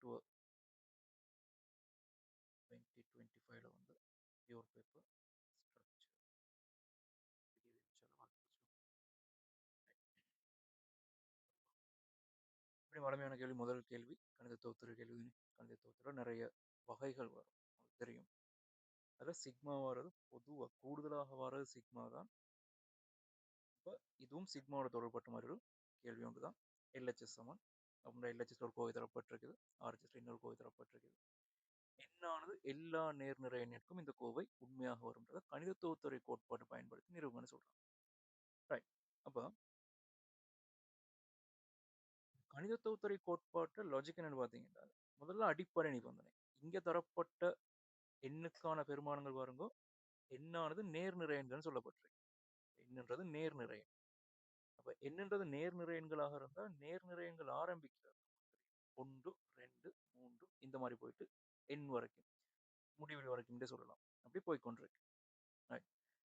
to 2025 வந்து pure paper structure இப்படி வளமையான கேள்வி. முதல் கேள்வி கணித தொகுத்துறை கேள்வி. கணித தொகுத்துறை நிறைய வகைகள் வரும், உங்களுக்கு தெரியும். அதில் சிக்மா வர்றது பொதுவாக கூடுதலாக வர்றது சிக்மா தான். இப்போ இதுவும் சிக்மாவோட தொடர்பட்ட மாதிரி ஒரு கேள்வி ஒன்று தான். எல்ஹெச்எஸ் சமன் அப்படின்ற எல்ஹெச்எஸ் ஒரு கோவை தரப்பட்டிருக்குது, ஆர்ஹெச்எஸ் இன்னொரு கோவை தரப்பட்டிருக்குது. எண்ணானது எல்லா நேர்நிறை எண்ணிற்கும் இந்த கோவை உண்மையாக வரும்ன்றத கணித தொகுத்துறை கோட்பாட்டை பயன்படுத்தி நிரூபணம் சொல்றாங்க. ரைட். அப்போ கணித தொகுத்துறை கோட்பாட்டு லாஜிக் என்னன்னு பார்த்தீங்கன்னா, முதல்ல அடிப்படை நிபந்தனை. இங்க தரப்பட்ட எண்ணுக்கான பெருமானங்கள் பாருங்க, எண்ணானது நேர்நிறை எண்கள்னு சொல்லப்பட்டிருக்கு. எண்ணுன்றது நேர்நிறை எண். அப்ப எண்ணுன்றது நேர்நிறை எண்களாக இருந்தால் நேர்நிறை எண்கள் ஆரம்பிக்கிறது 1, 2, 3 இந்த மாதிரி போயிட்டு எண் வரைக்கும் முடிவில் வரைக்கும் சொல்லலாம். அப்படி போய்கொண்டிருக்கு.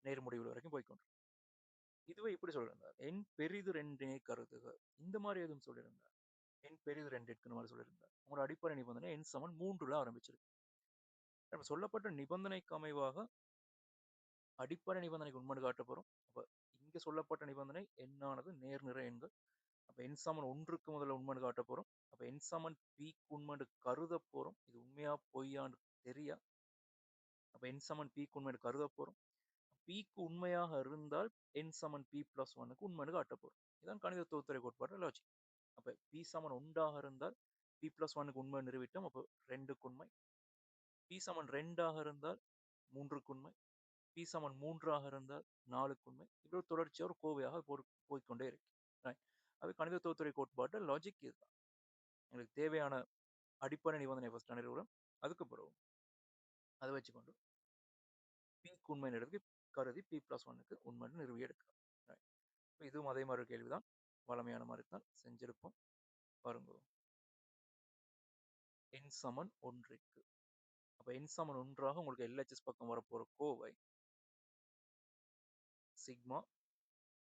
நேர் முடிவில் வரைக்கும் போய்கொண்டிருக்கு. இதுவே இப்படி சொல்லியிருந்தார், எண் பெரிது ரெண்டினை கருதுக இந்த மாதிரி எதுவும் சொல்லியிருந்தார். எண் பெரிது ரெண்டு இருக்குன்னு மாதிரி சொல்லியிருந்தார். உங்களோட அடிப்படை நிபந்தனை எண் சமன் 3ல ஆரம்பிச்சிருக்கு. இப்ப சொல்லப்பட்ட நிபந்தனைக்கு அமைவாக அடிப்படை நிபந்தனைக்கு உண்மைன்னு காட்ட போறோம். அப்ப இங்க சொல்லப்பட்ட நிபந்தனை எண்ணானது நேர்நிறை எண்கள். அப்ப எண் சமன் 1க்கு முதல்ல உண்மைன்னு காட்ட போறோம். அப்ப எண் சமன் பிக்கு உண்மைன்னு கருத போறோம். இது உண்மையா பொய்யான்னு தெரியா. அப்ப எண் சமன் பிக்கு உண்மைன்னு கருத போறோம். பிக்கு உண்மையாக இருந்தால் எண் சமன் பி பிளஸ் ஒன்னுக்கு உண்மைன்னு காட்ட போறோம். இதான் கணித தொகுத்துறை கோட்பாடு லாஜிக். அப்ப பி சமன் ஒன்றாக இருந்தால் பி பிளஸ் ஒன்னுக்கு உண்மை நிரூபித்தோம். அப்போ 2க்கு உண்மை. பி சமன் 2ஆக இருந்தால் 3க்கு உண்மை. பி சமன் 3ஆக இருந்தால் 4க்கு உண்மை. இப்படி ஒரு தொடர்ச்சியாக ஒரு கோவையாக போய்கொண்டே இருக்கு. அது கணித தொகுத்துறை கோட்பாட்டு லாஜிக் இதுதான். எங்களுக்கு தேவையான அடிப்படை நிபந்தனை ஃபர்ஸ்ட் நிறுவனம், அதுக்கு பிறகு அதை வச்சுக்கொண்டு பிக்கு உண்மை நிறுவி கருதி பி பிளஸ் ஒன்னுக்கு உண்மைன்னு நிறுவி எடுக்கிறோம். இதுவும் அதே மாதிரி கேள்விதான், வளமையான மாதிரி தான் செஞ்சிருப்போம். பாருங்க, எண் சமன் 1க்கு. அப்ப எண் சமன் 1ஆக உங்களுக்கு எல்ஹெச்எஸ் பக்கம் வரப்போற கோவை சிக்மா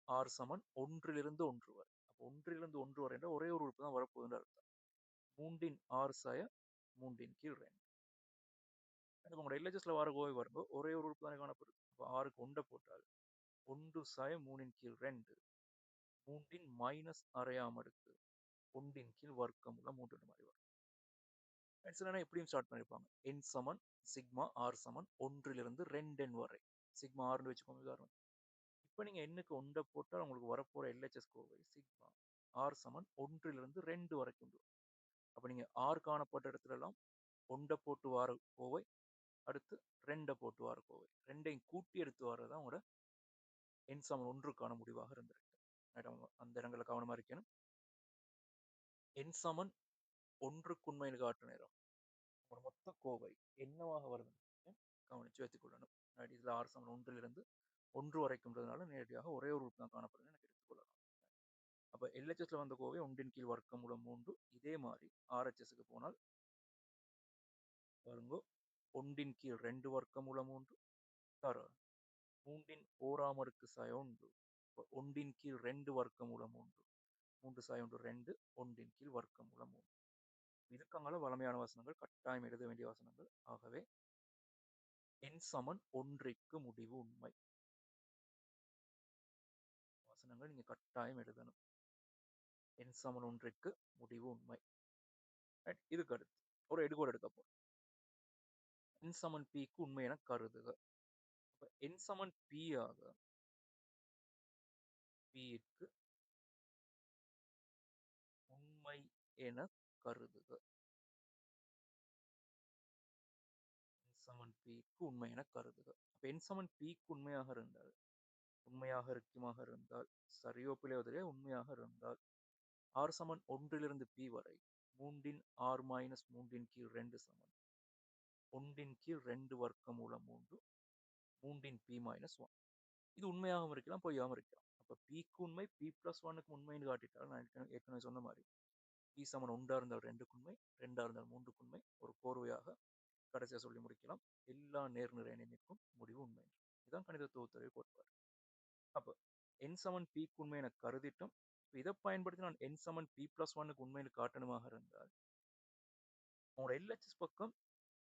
ஆர் சமன் 1லிருந்து 1 வரை. அப்போ 1லிருந்து 1 வரை என்ற ஒரே ஒரு உறுப்பு தான் வரப்போகுதுன்னு அர்த்தம். 3ன் ஆர் சாய 3ன் கீழ் 2. உங்களோட எல்ஹெச்எஸ்ல வர கோவை வரும்போ ஒரே ஒரு உறுப்பு தானே காணப்படுது. அப்போ 6க்கு 1 போட்டால் 1 சாய 3ன் கீழ் 2, 3ன் மைனஸ் அரையாம் அடுக்கு 1ன் கீழ் வர்க்கமூலம் 3 மாதிரி வரும். எப்படியும் ஸ்டார்ட் பண்ணிருப்பாங்க. எண் சமன் சிக்மா ஆர் சமன் 1லிருந்து 2n வரை. சிக்மா ஆர்னு வச்சுக்கோங்க உதாரணம். இப்போ நீங்க எண்ணுக்கு 1 போட்டால் உங்களுக்கு வரப்போற எல்ஹெச்எஸ் கோவை சிக்மா ஆர் சமன் 1லிருந்து 2 வரைக்கும். அப்ப நீங்க ஆர் காணப்பட்ட இடத்துல எல்லாம் 1 போட்டு வார கோவை, அடுத்து 2 போட்டு வார கோவை, ரெண்டையும் கூட்டி எடுத்து வரதான் உங்களோட எண் சமன் 1க்கான முடிவாக இருந்திருக்கு. அந்த இடங்களை கவனமா இருக்கணும். எண் சமன் 1க்கு உண்மைன்னு காட்டு நேரம் உங்களோட மொத்த கோவை என்னவாக வருது கவனிச்சு வைத்துக் கொள்ளணும். இதுல ஆர் சமன் 1லிருந்து 1 வரைக்கும்ன்றதுனால நேரடியாக ஒரே ஒரு உறுப்பு தான் காணப்படுது எனக்கு எடுத்துக்கொள்ளலாம். அப்ப எல்ஹெச்எஸ்ல வந்த கோவை 1ன் கீழ் வர்க்கமூலம் 3. இதே மாதிரி ஆர்ஹெச்எஸ்க்கு போனால் பாருங்க, 1ன் கீழ் 2 வர்க்கமூலம் 3 தர 3ன் ஓராம் அடுக்கு சாய 1. 1ன் கீழ் 2 வர்க்கமூலம் 3, 3 சாய 1 2, 1ன் கீழ் வர்க்கமூலம் 3. இதுக்கான வளமையான வசனங்கள் கட்டாயம் எழுத வேண்டிய வசனங்கள். ஆகவே எண் சமன் 1க்கு முடிவு உண்மை. வசனங்கள் நீங்க கட்டாயம் எழுதணும். எண் சமன் 1க்கு முடிவு உண்மை. இதுக்கு அடுத்து ஒரு எடுகோடு எடுக்க போறோம். எண் சமன் பிக்கு உண்மை என கருதுக. அப்ப எண் சமன் பி ஆக பிக்கு உண்மை என கருதுக. எண் சமன் பிக்கு உண்மை என கருதுக. அப்ப எண் சமன் பிக்கு உண்மையாக இருந்தால் சரியோ பிழையோ உண்மையாக இருந்தால் ஆர் சமன் 1லிருந்து பி வரை 3ன் ஆர் மைனஸ் 3ன் கீழ் 2 சமன் 1ன் கீழ் 2 வர்க்கமூலம் 3, 3ன் பி மைனஸ் 1. இது உண்மையாகவும் இருக்கலாம், பொய்யாகவும் இருக்கலாம். அப்ப பிக்கு உண்மை பி பிளஸ் 1க்கு உண்மைன்னு காட்டிட்டால் நான் ஏற்கனவே சொன்ன மாதிரி பி சமன் 1ஆ இருந்தால் 2க்கு உண்மை, 2ஆ இருந்தால் 3க்கு உண்மை. ஒரு கோர்வையாக கடைசியா சொல்லி முடிக்கலாம். எல்லா நேர்நிறை எண்ணிற்கும் முடிவு உண்மை. இதுதான் கணித தொகுத்துறை கோட்பாடு. அப்ப எண் சமன் பிக்கு உண்மை என கருதிட்டோம். இதை பயன்படுத்தி நான் எண் சமன் பி பிளஸ் 1க்கு உண்மைன்னு காட்டணுமாக இருந்தால் உங்களோட எல்ஹெச்எஸ் பக்கம்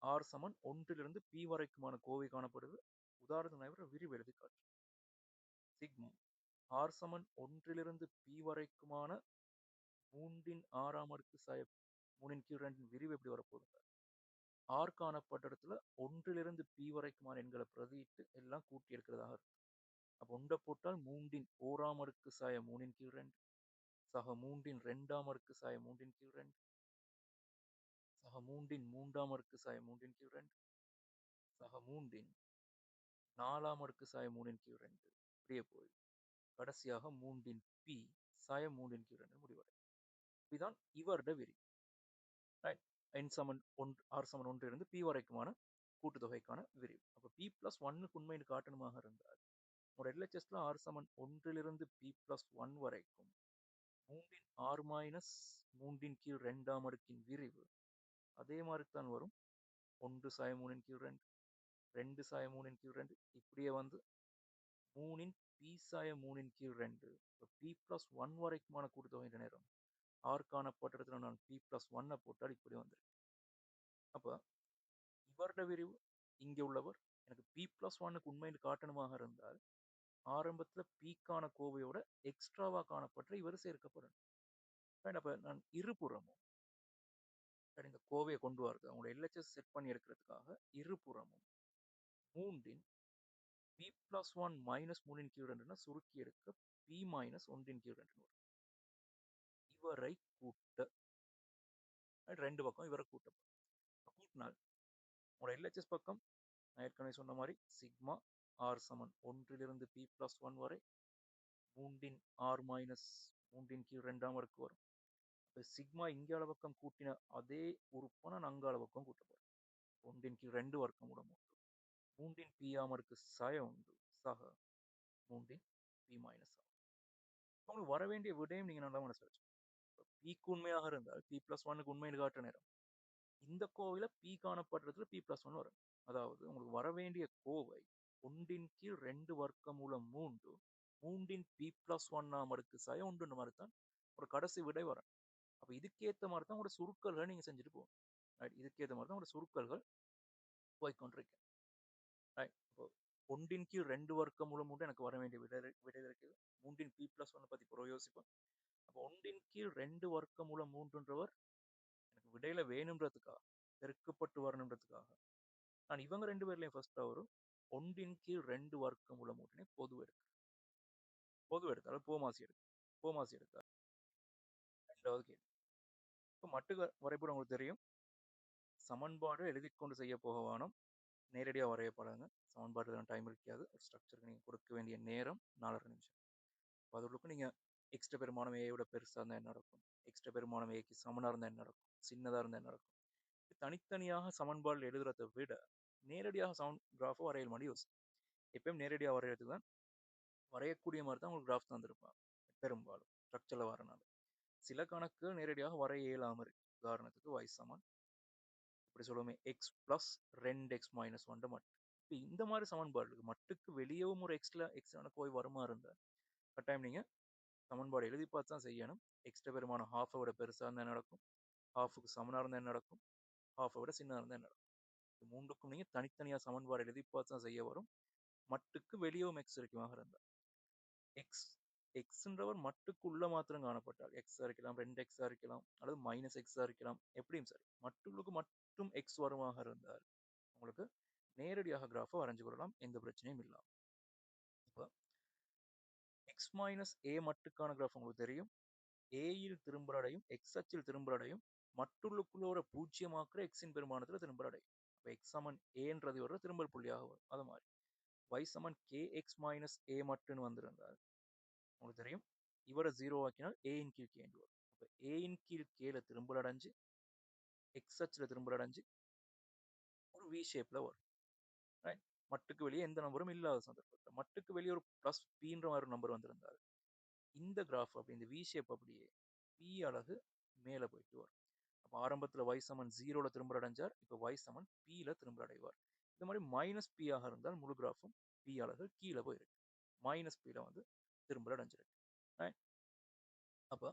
ஆர் சமன் ஒன்றிலிருந்து பி வரைக்குமான கோவை காணப்படுது. உதாரணத்திற்கு விரிவு எழுதி காட்டு. சிக்மா ஆர் சமன் ஒன்றிலிருந்து பி வரைக்குமான 3 ஆறாம் அடுக்கு சாய 3/2 விரிவு எப்படி வரப்போகுது? ஆர் காணப்பட்ட இடத்துல ஒன்றிலிருந்து பி வரைக்குமான எண்களை பிரதியிட்டு எல்லாம் கூட்டி எடுக்கிறதாக இருக்கும். அப்போ ஒன்றை போட்டால் 3 ஓராம் அடுக்கு சாய 3/2 சக 3 2ஆம் அடுக்கு சாய 3/2 சக 3 3ஆம் அடுக்கு சாய 3/2 சக 3 4ஆம் அடுக்கு சாய 3/2 இப்படியே போய் கடைசியாக 3 பி சாய 3/2 முடிவடை. இதுதான் இவருடைய விரி. என் சமன் ஆர் சமன் ஒன்றிலிருந்து பி வரைக்குமான கூட்டுத்தொகைக்கான விரிவு. அப்போ பி பிளஸ் ஒன்னுக்கு உண்மைன்னு காட்டணுமாக இருந்தால் உங்களோட எல்ஹெச்எஸ்ல ஆர் சமன் ஒன்றிலிருந்து பி பிளஸ் ஒன் வரைக்கும் 3 ஆர் மைனஸ் 3/2ஆம் அடுக்கின் விரிவு அதே மாதிரி தான் வரும். 1 சாய 3/2 2 சாய 3/2 இப்படியே வந்து 3 பி சாய 3/2 இப்போ பி பிளஸ் ஒன் வரைக்குமான கூட்டுத்தொகை நேரம் ஆர் காணப்பட்ட இடத்துல நான் பி பிளஸ் ஒன்னை போட்டால் இப்படி வந்துருக்கு. அப்போ இவருடைய விரிவு இங்கே உள்ளவர் எனக்கு பி பிளஸ் ஒன்னுக்கு உண்மையில் காட்டணுமாக இருந்தால் ஆரம்பத்துல பீக்கான கோவையோட எக்ஸ்ட்ராவா காணப்பட்ட இவர் சேர்க்கப்படணும். அப்ப நான் இருபுறமும் இந்த கோவையை கொண்டு வரது அவங்களோட எல்ஹெச்எஸ் செட் பண்ணி எடுக்கிறதுக்காக இருபுறமும் 3 பி பிளஸ் ஒன் மைனஸ் 3/2 சுருக்கி எடுக்க பி மைனஸ் 1/2 வரும். இவரை கூட்ட ரெண்டு பக்கம் இவரை கூட்டினால் உங்களோட எல்ஹெச்எஸ் பக்கம் நான் ஏற்கனவே சொன்ன மாதிரி சிக்மா ஆர் சமன் ஒன்றிலிருந்து பி பிளஸ் ஒன் வரை 3 ஆர் மைனஸ் 3/2ஆம் அடுக்கு வரும். இப்போ சிக்மா இங்கால பக்கம் கூட்டின அதே உறுப்பை நான் அங்கால பக்கம் கூட்ட போறேன். 1/2 வர்க்கமூலம் 3 பிஆம் அடுக்கு சய உண்டு சக 3 பி மைனஸ் ஆகும். உங்களுக்கு வர வேண்டிய விடையும் நீங்க நல்லா மனசில் வச்சு பிக்கு உண்மையாக இருந்தால் பி பிளஸ் ஒன்னுக்கு உண்மைன்னு காட்டுற நேரம் இந்த கோவையில பி காணப்படுறதுல பி பிளஸ் ஒன் வரும். அதாவது உங்களுக்கு வர வேண்டிய கோவை 1/2 வர்க்கமூலம் 3 பி பிளஸ் ஒன்னாம் அடுக்கு சய உண்டு மாதிரி தான் ஒரு கடைசி விடை வரும். அப்ப இதுக்கேற்ற மாதிரி தான் உங்களோட சுருக்கல்களை நீங்க செஞ்சுட்டு போகும். இதுக்கேற்ற மாதிரி தான் உங்களோட சுருக்கல்கள் போய்கொண்டிருக்கேன். இப்போ 1/2 வர்க்கமூலம் எனக்கு வர வேண்டிய விடை இருக்குது. 3 பி பிளஸ் ஒன்னை பத்தி பிறகு யோசிப்போம். அப்போ 1/2 வர்க்கமூலம் 3ன்றவர் எனக்கு விடையில வேணுன்றதுக்காக பெருக்கப்பட்டு வரணுன்றதுக்காக நான் இவங்க 2 பேர்லையும் ஃபர்ஸ்ட் வரும் 1/2 வர்க்கமூலம் 3 பொது எடுக்கிறேன். பொது எடுத்தாலும் போமாசி எடுத்தால் ரெண்டாவது கேள்வி. இப்போ மட்டு வரைபடம் உங்களுக்கு தெரியும். சமன்பாடு எழுதி கொண்டு செய்ய போக வேணும். நேரடியாக வரையப்படாங்க. சமன்பாடு டைம் இருக்காது. ஒரு ஸ்ட்ரக்சருக்கு நீங்கள் கொடுக்க வேண்டிய நேரம் 4.5 நிமிஷம். இப்போ அதுக்கு நீங்கள் எக்ஸ்ட்ரா பெருமானம் ஏயோட பெருசாக இருந்தால் என்ன நடக்கும், எக்ஸ்ட்ரா பெருமானம் ஏக்கு சமனாக இருந்தால் என்ன நடக்கும், சின்னதாக இருந்தால் என்ன நடக்கும். தனித்தனியாக சமன்பாடு எழுதுறதை விட நேரடியாக கிராஃபை வரையல் மாதிரி யோசி. எப்பயும் நேரடியாக வரைகிறதுக்கு தான் வரையக்கூடிய மாதிரி தான் உங்களுக்கு கிராஃப் தந்திருப்பாங்க. பெரும்பாலும் ஸ்ட்ரக்சரில் வரனால சில கணக்கு நேரடியாக வரைய இயலாமல் இருக்கு. உதாரணத்துக்கு y சமன் இப்படி சொல்லுவோமே எக்ஸ் பிளஸ் 2x மைனஸ் 1 மட்டு. இப்போ இந்த மாதிரி சமன்பாடு இருக்கு. மட்டுக்கு வெளியவும் ஒரு எக்ஸ்ட்ரா கோய் வருமா இருந்தால் கட்டாயம் நீங்க சமன்பாடு எழுதி பார்த்து தான் செய்யணும். எக்ஸ்ட்ரா பெருமானம் ஹாஃபை விட பெருசாக இருந்தால் நடக்கும், ஹாஃபுக்கு சமனாக இருந்தால் என்ன நடக்கும், ஹாஃபை விட சின்னதாக இருந்தால் என்ன நடக்கும். இது மூன்றுக்கும் நீங்க தனித்தனியாக சமன்பாடு எழுதி பார்த்து தான் செய்ய வரும். மட்டுக்கு வெளியவும் எக்ஸ் இருக்குமாக இருந்தால் எக்ஸ் எக்ஸ்ன்றவர் மட்டுக்குள்ள மாத்திரம் காணப்பட்டால் எக்ஸா இருக்கலாம், 2x இருக்கலாம், அல்லது மைனஸ் எக்ஸா இருக்கலாம், எப்படியும் சரி மட்டுக்கு மட்டும் எக்ஸ் வருமாக இருந்தால் உங்களுக்கு நேரடியாக கிராஃபை வரைஞ்சு கொள்ளலாம், எந்த பிரச்சனையும் இல்லாமல். இப்போ எக்ஸ் மைனஸ் ஏ மட்டுக்கான கிராஃப் உங்களுக்கு தெரியும். ஏயில் திரும்பலடையும் எக்ஸ் அச்சில் திரும்பலடையும் மட்டுள்ளுக்குள்ள பூஜ்ஜியமாக்குற எக்ஸின் பெருமானத்துல திரும்பலடையும். இப்போ எக்ஸ் சமன் ஏன்றது வர திரும்பல் புள்ளியாக வரும். அது மாதிரி y சமன் கே எக்ஸ் மைனஸ் ஏ மட்டுன்னு வந்திருந்தால் உங்களுக்கு தெரியும் இவரை 0 ஆக்கினால் ஏயின் கீழ் கே வரும். அப்போ ஏயின் கீழ் கேல திரும்பல் அடைஞ்சு எக்ஸ் அச்சில் திரும்பல் அடைஞ்சு ஒரு வி ஷேப்ல வரும். மட்டுக்கு வெளியே எந்த நம்பரும் இல்லாத சந்தர்ப்பத்தில் மட்டுக்கு வெளியே ஒரு பிளஸ் பின்ற மாதிரி நம்பர் வந்திருந்தால் இந்த கிராஃப் அப்படி இந்த வி ஷேப் அப்படியே பி அலகு மேலே போயிட்டு வரும். அப்போ ஆரம்பத்தில் y சமன் 0ல திரும்ப அடைஞ்சார், இப்போ y சமன் பியில் திரும்ப அடைவார். இந்த மாதிரி மைனஸ் பி ஆக இருந்தால் முழு கிராஃபும் பி அலகு கீழே போயிருக்கு, மைனஸ் பியில் வந்து திரும்ப அடைஞ்சிருக்கு. அப்போ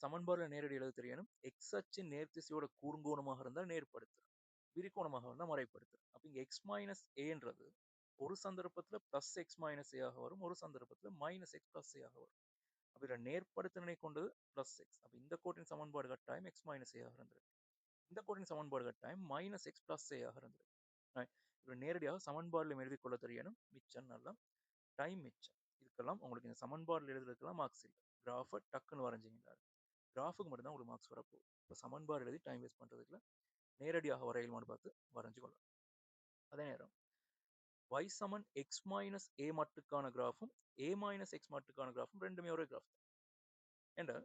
சமன்பாடுல நேரடி எழுத தெரியணும். எக்ஸ் அச்சின் நேர்த்திசையோட கூர்ங்கோணமாக இருந்தால் நேர்படுத்துறோம். விரிகோணமாக இருந்தால் மறைப்படுத்துறோம். அப்ப இங்க எக்ஸ் மைனஸ் ஏன்றது ஒரு சந்தர்ப்பத்துல பிளஸ் எக்ஸ் மைனஸ் ஏ ஆக வரும். ஒரு சந்தர்ப்பத்துல மைனஸ் எக்ஸ் பிளஸ் ஏ ஆக வரும். அப்ப இதுல நேர்படுத்தனை கொண்டது பிளஸ் எக்ஸ். அப்ப இந்த கோட்டின் சமன்பாடு கட்டாயம் எக்ஸ் மைனஸ் ஏ ஆக இருந்திருக்கு. இந்த கோட்டின் சமன்பாடு கட்டாயம் மைனஸ் எக்ஸ் பிளஸ் ஏ ஆக இருந்திருக்கு. இப்ப நேரடியாக சமன்பாடுல எழுதி கொள்ள தெரியணும். மிச்சம் நல்லா டைம் மிச்சம். இதுக்கெல்லாம் உங்களுக்கு இந்த சமன்பாடுல எழுதுறதுக்கெல்லாம் மார்க்ஸ் இல்லை. கிராஃபை டக்குன்னு வரைஞ்சிங்கன்னா கிராஃபுக்கு மட்டும் தான் உங்களுக்கு மார்க்ஸ் வரப்போகுது. இப்போ சமன்பாடு எழுதி டைம் வேஸ்ட் பண்றதுக்குல நேரடியாக வரையலுமான்னு பார்த்து வரைஞ்சு கொள்ளலாம். அதே நேரம் y சமன் எக்ஸ் மைனஸ் ஏ மட்டுக்கான கிராஃபும் ஏ மைனஸ் எக்ஸ் மட்டுக்கான கிராஃபும் ரெண்டுமே ஒரே கிராஃப் தான். ஏன்னா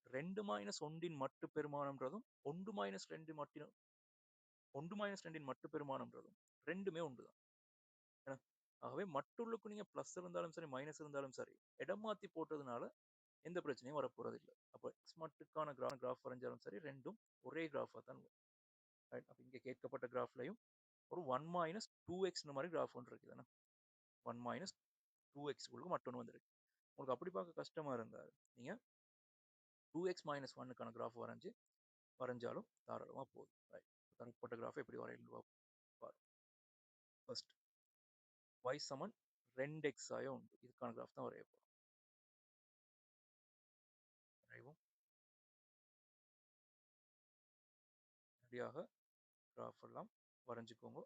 2 மைனஸ் ஒன்றின் மட்டு பெருமானம்ன்றதும் 1 மைனஸ் 2 மட்டின் 1 மைனஸ் 2 மட்டு பெருமானம்ன்றதும் ரெண்டுமே ஒன்று தான். ஏன்னா ஆகவே மட்டுள்ளுக்கு நீங்க பிளஸ் இருந்தாலும் சரி மைனஸ் இருந்தாலும் சரி இடம் மாத்தி போட்டதுனால எந்த பிரச்சனையும் வரப்போறது இல்லை. அப்போ எக்ஸ் மட்டுக்கான கிராஃப் வரைஞ்சாலும் சரி ரெண்டும் ஒரே கிராஃபா தான் வரும். அப்ப இங்க கேட்கப்பட்ட கிராஃப்லையும் ஒரு 1 மைனஸ் 2x மாதிரி கிராஃப் ஒன்று இருக்குதுன்னா 1 மைனஸ் 2x மட்டும் வந்துருக்கு. உங்களுக்கு அப்படி பார்க்க கஷ்டமா இருந்தால் நீங்க 2x மைனஸ் 1க்கான கிராஃப் வரைஞ்சாலும் தாராளமா போதும். தரப்பட்ட கிராஃப் எப்படி வரையணும் பாரு. ஃபர்ஸ்ட் y சமன் 2x ஆய உண்டு. இதுக்கான கிராஃப் தான் வரைய போறோம். வரைவோம். சரியாக கிராஃப் எல்லாம் வரைஞ்சுக்கோங்க.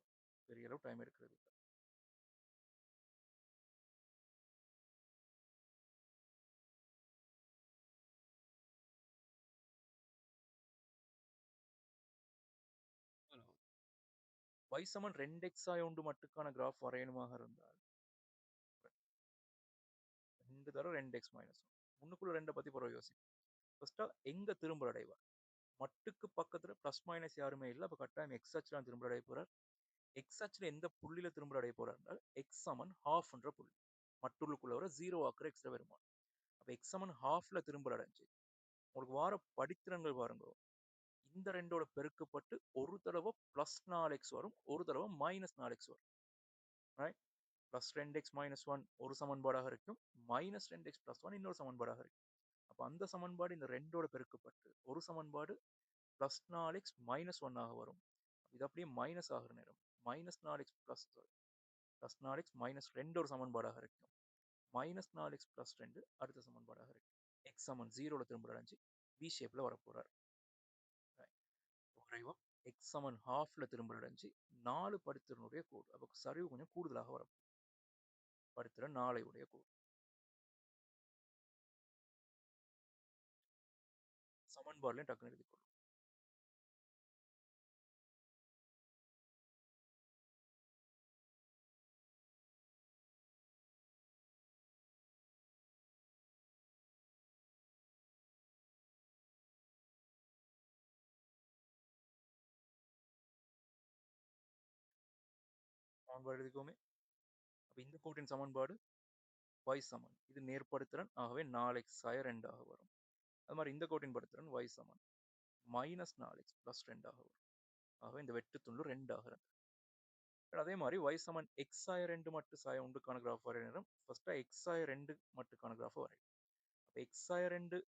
பெரிய அளவு டைம் எடுக்கிறது. y சமன் 2x ஆய உண்டு மட்டுக்கான கிராஃப் வரையணுமாக இருந்தால் 2 தடவை 2x மைனஸ் 1 முன்னுக்குள்ள 2 பத்தி பிறகு யோசிப்போம். ஃபர்ஸ்டா எங்க திரும்ப அடைவார்? மட்டுக்கு பக்கத்துல பிளஸ் மைனஸ் யாருமே இல்லை. அப்ப கட்டாயம் எக்ஸ் அச்சுல திரும்ப அடைய போறார். எக்ஸ் அச்சுல எந்த புள்ளியில திரும்ப அடைய போறார் என்றால் எக்ஸ் சமன் ஹாஃப்ன்ற புள்ளி. மட்டுள்ளுக்குள்ள வர 0 ஆக்குற எக்ஸ்ட்ரா வருமானம். அப்ப எக்ஸ் சமன் ஹாஃப்ல திரும்ப அடைஞ்சு உங்களுக்கு வார படித்திறன்கள் பாருங்க. இந்த ரெண்டோட பெருக்கப்பட்டு ஒரு தடவை பிளஸ் 4x வரும். ஒரு தடவை மைனஸ் 4x வரும். பிளஸ் 2x மைனஸ் 1 ஒரு சமன்பாடாக இருக்கும். மைனஸ் 2x பிளஸ் 1 இன்னொரு சமன்பாடாக இருக்கும். அப்ப அந்த சமன்பாடு இந்த ரெண்டோட பெருக்கப்பட்டு ஒரு சமன்பாடு பிளஸ் 4x மைனஸ் 1 ஆக வரும். இது அப்படியே மைனஸ் ஆகிற நேரம் minus 4x plus plus 4x minus 2 ஒரு சமன்பாடாக இருக்கும். மைனஸ் 4x பிளஸ் 2 அடுத்த சமன்பாடாக இருக்கும். எக்ஸ் சமன் 0ல திரும்ப அடைஞ்சு பி ஷேப்ல வரப்போறார். வரைவோம். எக்ஸ் சமன் ஹாஃப்ல திரும்ப அடைஞ்சு 4 படித்திறனுடைய கோடு. அப்போ சரிவு கொஞ்சம் கூடுதலாக வரும். படித்திறன் 4 உடைய கோடு. சமன்பாடுலையும் டக்குன்னு எழுதி கொள்ளும். சமன்பாடு எழுதிக்கோமே. அப்ப இந்த கோட்டின் சமன்பாடு y சமன் இது நேர்படுத்திறன். ஆகவே 4x ஆய 2 ஆக வரும். அது மாதிரி இந்த கோட்டின் படுத்திறன் y சமன் மைனஸ் 4x பிளஸ் 2 ஆக வரும். ஆகவே இந்த வெட்டு துண்டு 2 ஆக இருக்கு. அதே மாதிரி y சமன் x ஆய 2 மட்டு சாய உண்டுக்கான கிராஃப் வரைய நேரம் ஃபர்ஸ்டா x ஆய 2 மட்டுக்கான கிராஃப் வரையும். அப்ப x ஆய 2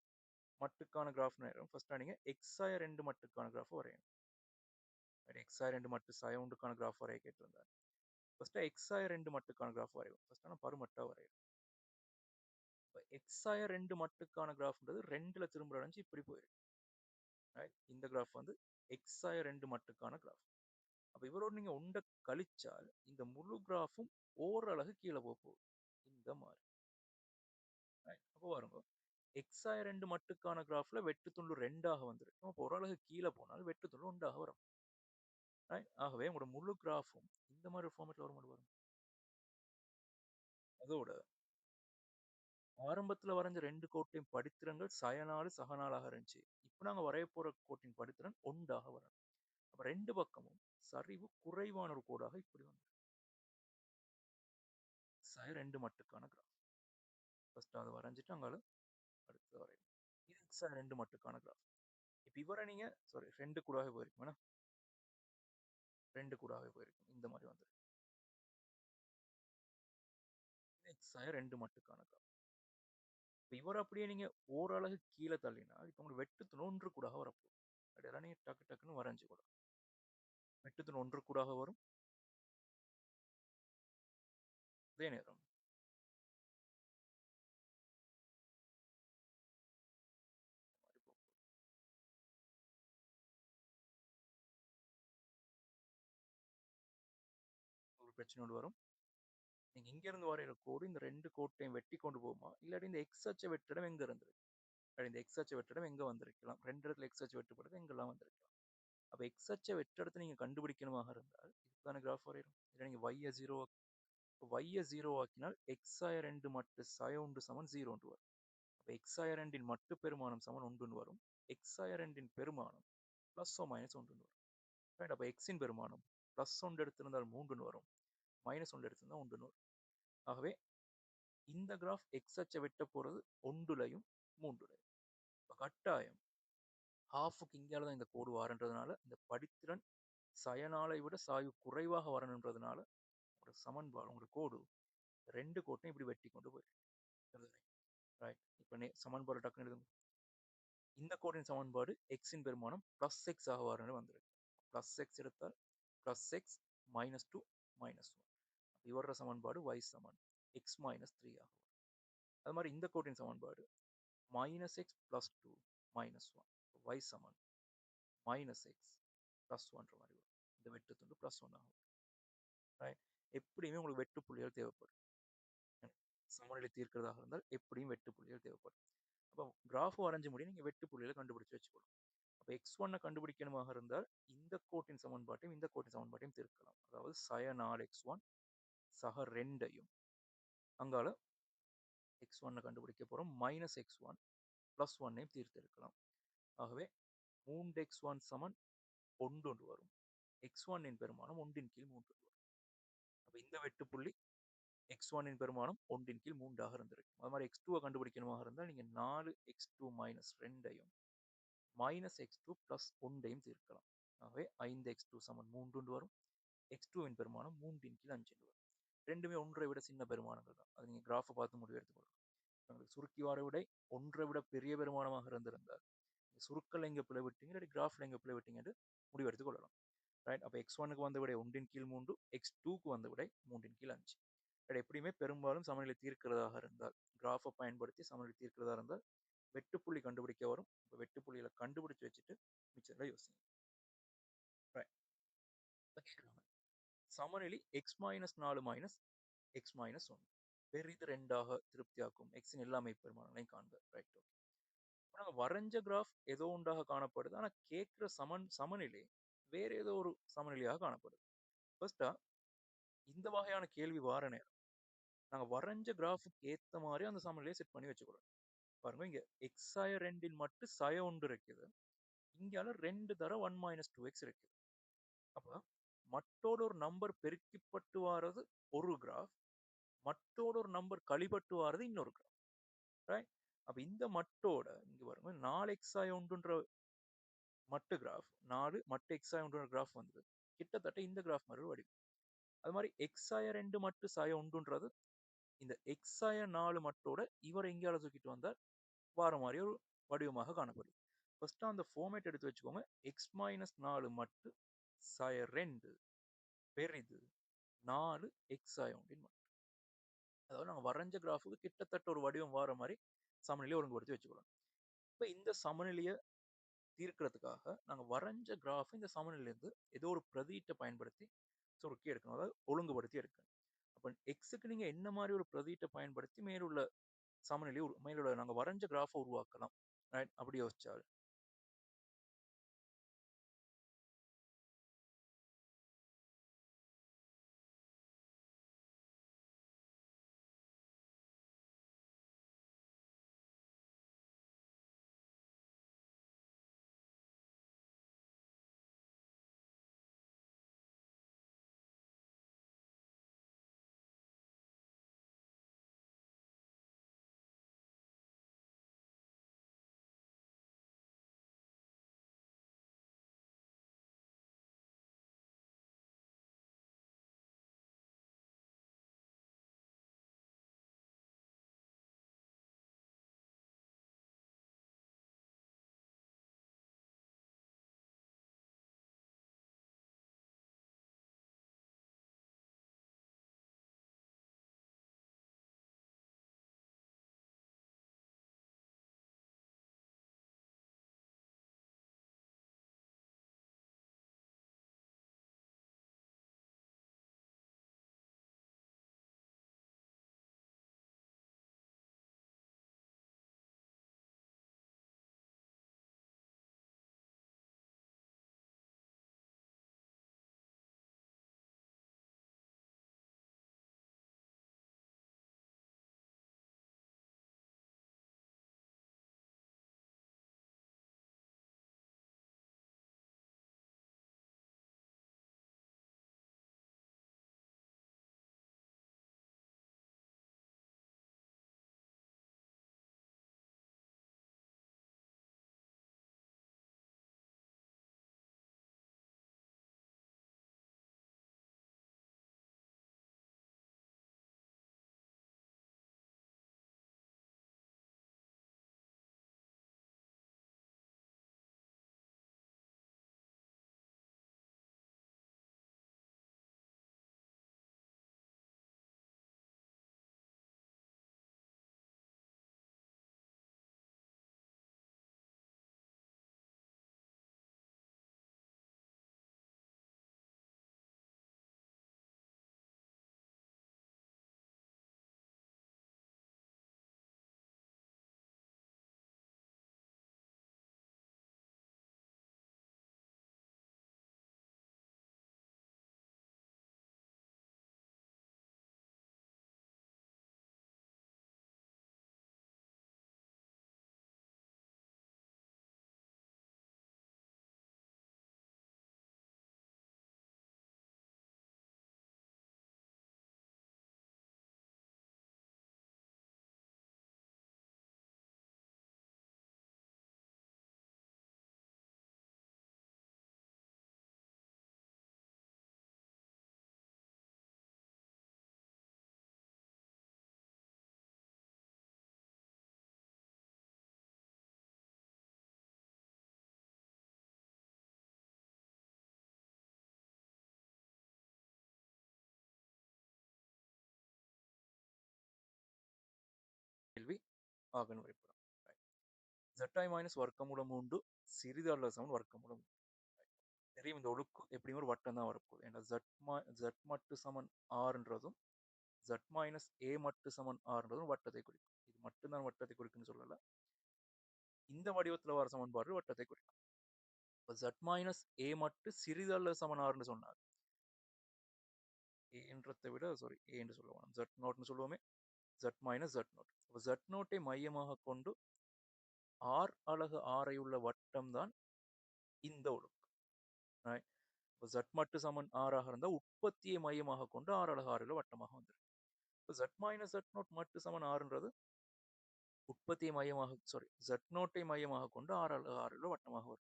மட்டுக்கான கிராஃப் நேரம் ஃபர்ஸ்டா நீங்க x ஆய 2 மட்டுக்கான கிராஃப் வரையணும். x ஆய 2 மட்டு சாய உண்டுக்கான கிராஃப் வரைய கேட்டிருந்தார். ஃபர்ஸ்டா x ஆய 2 மட்டுக்கான கிராஃப் வரையும். ஃபர்ஸ்டா நான் பருமட்டா வரையும். எக்ஸ் ஆய 2 மட்டுக்கான கிராஃப்ன்றது 2ல திரும்ப அடைஞ்சு இப்படி போயிருக்கு. இந்த கிராஃப் வந்து எக்ஸ் ஆய 2 மட்டுக்கான கிராஃப். அப்ப இவரோட நீங்க உண்ட கழிச்சால் இந்த முழு கிராஃபும் ஓரளவு கீழே போகுது. இந்த மாதிரி அப்போ பாருங்க எக்ஸ் ஆய 2 மட்டுக்கான கிராஃப்ல வெட்டு துண்டு 2ஆக வந்துருக்கு. அப்போ ஓரளவு கீழே போனால் வெட்டு துண்டு 1ஆக வரும். ஆகவே உங்களோட முழு கிராஃபும் இந்த மாதிரி ஃபார்மேட்ல வரும். அதோட ஆரம்பத்துல வரைஞ்ச 2 கோட்டையும் படித்திறன்கள் சயனாலு சகனாலாக இருந்துச்சு. இப்ப நாங்க வரைய போற கோட்டின் படித்திறன் 1ஆக வரும். அப்ப 2 பக்கமும் சரிவு குறைவான ஒரு கோடாக இப்படி வந்து சாய் 2 மட்டுக்கான கிராஃப். ஃபர்ஸ்ட் அதை வரைஞ்சிட்டு அங்கால அடுத்து வரையும். இது சாய் 2 மட்டுக்கான கிராஃப். இப்ப இவரை நீங்க சாரி 2 கூடாக போயிருக்கும். 2 கூடாக போயிருக்கும். இந்த மாதிரி வந்துருக்கு. சாய் 2 மட்டுக்கான கிராஃப். இவர் அப்படியே நீங்க ஓரளவு கீழே தள்ளினா இப்போ உங்களுக்கு வெட்டு துணை ஒன்று கூடாக வரப்போகுது. அதெல்லாம் நீங்க டக்கு டக்குன்னு வரைஞ்சு கூட வெட்டு துணை ஒன்று கூடாக வரும். அதே நேரம் ஒரு பிரச்சனை ஒன்று வரும். நீங்க இங்க இருந்து வரைகிற கோடு இந்த ரெண்டு கோட்டையும் வெட்டி கொண்டு போகுமா, இல்லாட்டி இந்த எக்ஸ் அச்சை வெற்றிடம் எங்க இருந்திருக்கு, இல்லாட்டி இந்த எக்ஸ் அச்சை வெற்றிடம் எங்க வந்திருக்கலாம், ரெண்டு இடத்துல எக்ஸ் அச்சு வெட்டுப்படுது எங்கெல்லாம் வந்திருக்கலாம். அப்ப எக்ஸ் அச்சை வெற்றிடத்தை நீங்க கண்டுபிடிக்கணுமாக இருந்தால் இதுதானே கிராஃப் வரையணும். இல்லை நீங்க ஒய்யை ஜீரோ, ஒய்யை ஜீரோ ஆக்கினால் எக்ஸ் ஆய ரெண்டு மட்டு சாய ஒன்று சமன் ஜீரோ ஒன்று வரும். அப்ப எக்ஸ் ஆய ரெண்டின் மட்டு பெருமானம் சமன் ஒன்றுன்னு வரும். எக்ஸ் ஆய ரெண்டின் பெருமானம் பிளஸ் ஓ மைனஸ் ஒன்றுன்னு வரும். ரைட். அப்ப எக்ஸின் பெருமானம் பிளஸ் ஒன்று எடுத்திருந்தால் மூன்றுன்னு வரும், மைனஸ் ஒன்று எடுத்திருந்தால் ஒன்றுன்னு வரும். ஆகவே இந்த கிராஃப் எக்ஸ் அச்சை வெட்ட போறது ஒன்றுலையும் மூன்றுலையும். இப்ப கட்டாயம் ஹாஃபுக்கு இங்கால தான் இந்த கோடு வரன்றதுனால இந்த படித்திறன் சயனாலை விட சாய்வு குறைவாக வரணுன்றதுனால ஒரு சமன்பாடு ஒரு கோடு ரெண்டு கோட்டையும் இப்படி வெட்டி கொண்டு போயிருக்கு. ரைட். இப்ப சமன்பாடு டக்குன்னு எழுதுங்க. இந்த கோட்டின் சமன்பாடு எக்ஸின் பெருமானம் பிளஸ் எக்ஸ் ஆக வரணும்னு வந்திருக்கு. பிளஸ் எக்ஸ் எடுத்தால் plus x minus two minus one. இவர சமன்பாடு y சமன் எக்ஸ் மைனஸ் த்ரீ ஆக வரும். அது மாதிரி இந்த கோட்டின் சமன்பாடு minus x plus two minus one, y சமன் மைனஸ் எக்ஸ் பிளஸ் ஒன்ற மாதிரி வரும். இந்த வெட்டு துண்டு பிளஸ் ஒன் ஆகும். ரைட். எப்படியுமே உங்களுக்கு வெட்டு புள்ளிகள் தேவைப்படும். சமநிலை தீர்க்கிறதாக இருந்தால் எப்படியும் வெட்டு புள்ளிகள் தேவைப்படும். அப்போ கிராஃப் வரைஞ்ச முடியும் நீங்க வெட்டு புள்ளிகளை கண்டுபிடிச்சு வச்சுக்கணும். அப்போ எக்ஸ் ஒன்னை கண்டுபிடிக்கணுமாக இருந்தால் இந்த கோட்டின் சமன்பாட்டையும் இந்த கோட்டின் சமன்பாட்டையும் தீர்க்கலாம். அதாவது சய நாலு எக்ஸ் ஒன் சக ரெண்டையும் அங்கால எக்ஸ் ஒன்னை கண்டுபிடிக்க போறோம் மைனஸ் எக்ஸ் ஒன் பிளஸ் ஒன்னையும் தீர்த்து எடுக்கலாம். ஆகவே மூன்று எக்ஸ் ஒன் சமன் ஒன்று வரும். எக்ஸ் ஒன்னின் பெருமானம் ஒன்றின் கீழ் மூன்று வரும். அப்ப இந்த வெட்டு புள்ளி எக்ஸ் ஒன்னின் பெருமானம் ஒன்றின் கீழ் மூன்றாக இருந்திருக்கும். அது மாதிரி எக்ஸ் டூவை கண்டுபிடிக்கணுமாக இருந்தால் நீங்க நாலு எக்ஸ் டூ மைனஸ் ரெண்டையும் மைனஸ் எக்ஸ் டூ பிளஸ் ஒன்றையும் தீர்க்கலாம். ஆகவே ஐந்து எக்ஸ் டூ சமன் மூன்று வரும். எக்ஸ் டூவின் பெருமானம் மூன்றின் கீழ் அஞ்சு வரும். ரெண்டுமே ஒன்றை விட சின்ன பெருமானங்கள் தான். அது நீங்க கிராஃபை பார்த்து முடிவு எடுத்துக்கொள்ளலாம். உங்களுக்கு சுருக்கி வார விட ஒன்றை விட பெரிய பெருமானமாக இருந்திருந்தால் சுருக்கல் எங்க பிழை விட்டீங்க, இல்லாட்டி கிராஃப்ல எங்க பிழை விட்டீங்க என்று முடிவெடுத்துக் கொள்ளலாம். ரைட். அப்போ எக்ஸ் ஒனுக்கு வந்த விடை ஒன்றின் கீழ் மூன்று, எக்ஸ் டூக்கு வந்த விடை மூன்றின் கீழ் அஞ்சு. எப்படியுமே பெரும்பாலும் சமநிலை தீர்க்கிறதாக இருந்தால் கிராஃபை பயன்படுத்தி சமநிலை தீர்க்கிறதா இருந்தால் வெட்டுப்புள்ளி கண்டுபிடிக்க வரும். இப்போ வெட்டுப்புள்ளிகளை கண்டுபிடிச்சு வச்சுட்டு மிச்சம் யோசிங்க. சமநிலை எக்ஸ் மைனஸ் நாலு மைனஸ் எக்ஸ் மைனஸ் ஒன்று பெரிது ரெண்டாக திருப்தியாக்கும் எக்ஸின் எல்லாமே பெருமானங்களையும் காண்க. ரைட். ஓகே. நாங்கள் வரைஞ்ச கிராஃப் ஏதோ ஒன்றாக காணப்படுது, ஆனால் கேட்குற சமநிலை வேற ஏதோ ஒரு சமநிலையாக காணப்படுது. ஃபர்ஸ்டா இந்த வகையான கேள்வி வார நேரம் நாங்கள் வரைஞ்ச கிராஃபுக்கு ஏற்ற மாதிரி அந்த சமநிலையை செட் பண்ணி வச்சுக்கிறோம். பாருங்க, இங்க எக்ஸ் ஆய ரெண்டின் மட்டும் சய ஒன்று இருக்குது, இங்கால ரெண்டு தர ஒன் மைனஸ் டூ எக்ஸ் இருக்குது. அப்ப மட்டோட ஒரு நம்பர் பெருக்கிப்பட்டு வாரது ஒரு கிராஃப், மட்டோட ஒரு நம்பர் கழிப்பட்டு வாரது இன்னொரு கிராஃப். ரைட். அப்ப இந்த மட்டோட இங்க பாருங்க நாலு எக்ஸ் ஆய ஒன்றுன்ற மட்டு கிராஃப், நாலு மட்டு எக்ஸ் ஆய ஒன்றுன்ற கிராஃப் வந்தது கிட்டத்தட்ட இந்த கிராஃப் மாதிரி வடிவம். அது மாதிரி எக்ஸ் ஆய ரெண்டு மட்டு சாய ஒன்றுன்றது இந்த எக்ஸ் ஆய நாலு மட்டோட இவர் எங்கேயால தூக்கிட்டு வந்தால் வார மாதிரி ஒரு வடிவமாக காணப்படுது. ஃபர்ஸ்ட் அந்த ஃபார்மேட் எடுத்து வச்சுக்கோங்க. எக்ஸ் மைனஸ் நாலு மட்டு சாய ரெண்டு பெரிது நாலு எக்ஸ் ஆய ஒன்றின் மட்டு. அதாவது நாங்கள் வரைஞ்ச கிராஃபுக்கு கிட்டத்தட்ட ஒரு வடிவம் வார மாதிரி சமநிலையை ஒழுங்குபடுத்தி வச்சுக்கலாம். இப்போ இந்த சமநிலையை தீர்க்கிறதுக்காக நாங்கள் வரைஞ்ச கிராஃப் இந்த சமநிலையிலிருந்து ஏதோ ஒரு பிரதீட்டை பயன்படுத்தி சுருக்கி எடுக்கணும், அதாவது ஒழுங்குபடுத்தி எடுக்கணும். அப்போ எக்ஸுக்கு நீங்க என்ன மாதிரி ஒரு பிரதீட்டை பயன்படுத்தி மேலுள்ள சமநிலையை மேலுள்ள நாங்கள் வரைஞ்ச கிராஃபை உருவாக்கலாம். ரைட். அப்படி யோசிச்சால் ஆகன வரைபடம். Zi மைனஸ் வர்க்கமூலம் 3 சிறிது அல்லது சமன் வர்க்கமூலம் 3. தெரியும் இந்த ஒழுக்கு எப்படியும் ஒரு வட்டம் தான் வரப்போகுது. ஏன்னா Z மட்டு சமன் ஆறுன்றதும் Z மைனஸ் A மட்டு சமன் ஆறுன்றதும் வட்டத்தை குறிக்கும். இது மட்டும்தான் வட்டத்தை குறிக்கும்னு சொல்லல. இந்த வடிவத்துல வர சமன்பாடு வட்டத்தை குறிக்கும். இப்போ Z மைனஸ் A மட்டு சிறிது அல்லது சமன் ஆறுன்னு சொன்னார். ஏன்றதை விட சாரி ஏ என்று சொல்லுவோம். Z நோட்னு சொல்லுவோமே. Z minus Z nought. அப்போ Z நோட்டை மையமாக கொண்டு R அலகு ஆரையுள்ள வட்டம் தான் இந்த ஒழுக்கு. Right? இப்போ Z மட்டு சமன் ஆறாக இருந்தால் உற்பத்தியை மையமாக கொண்டு ஆறு அலகு ஆறுல வட்டமாக வந்துடும். இப்போ Z மைனஸ் Z நோட் மட்டு சமன் ஆறுன்றது உற்பத்தியை மையமாக Z நோட்டை மையமாக கொண்டு ஆறு அலகு ஆறுல வட்டமாக வரும்.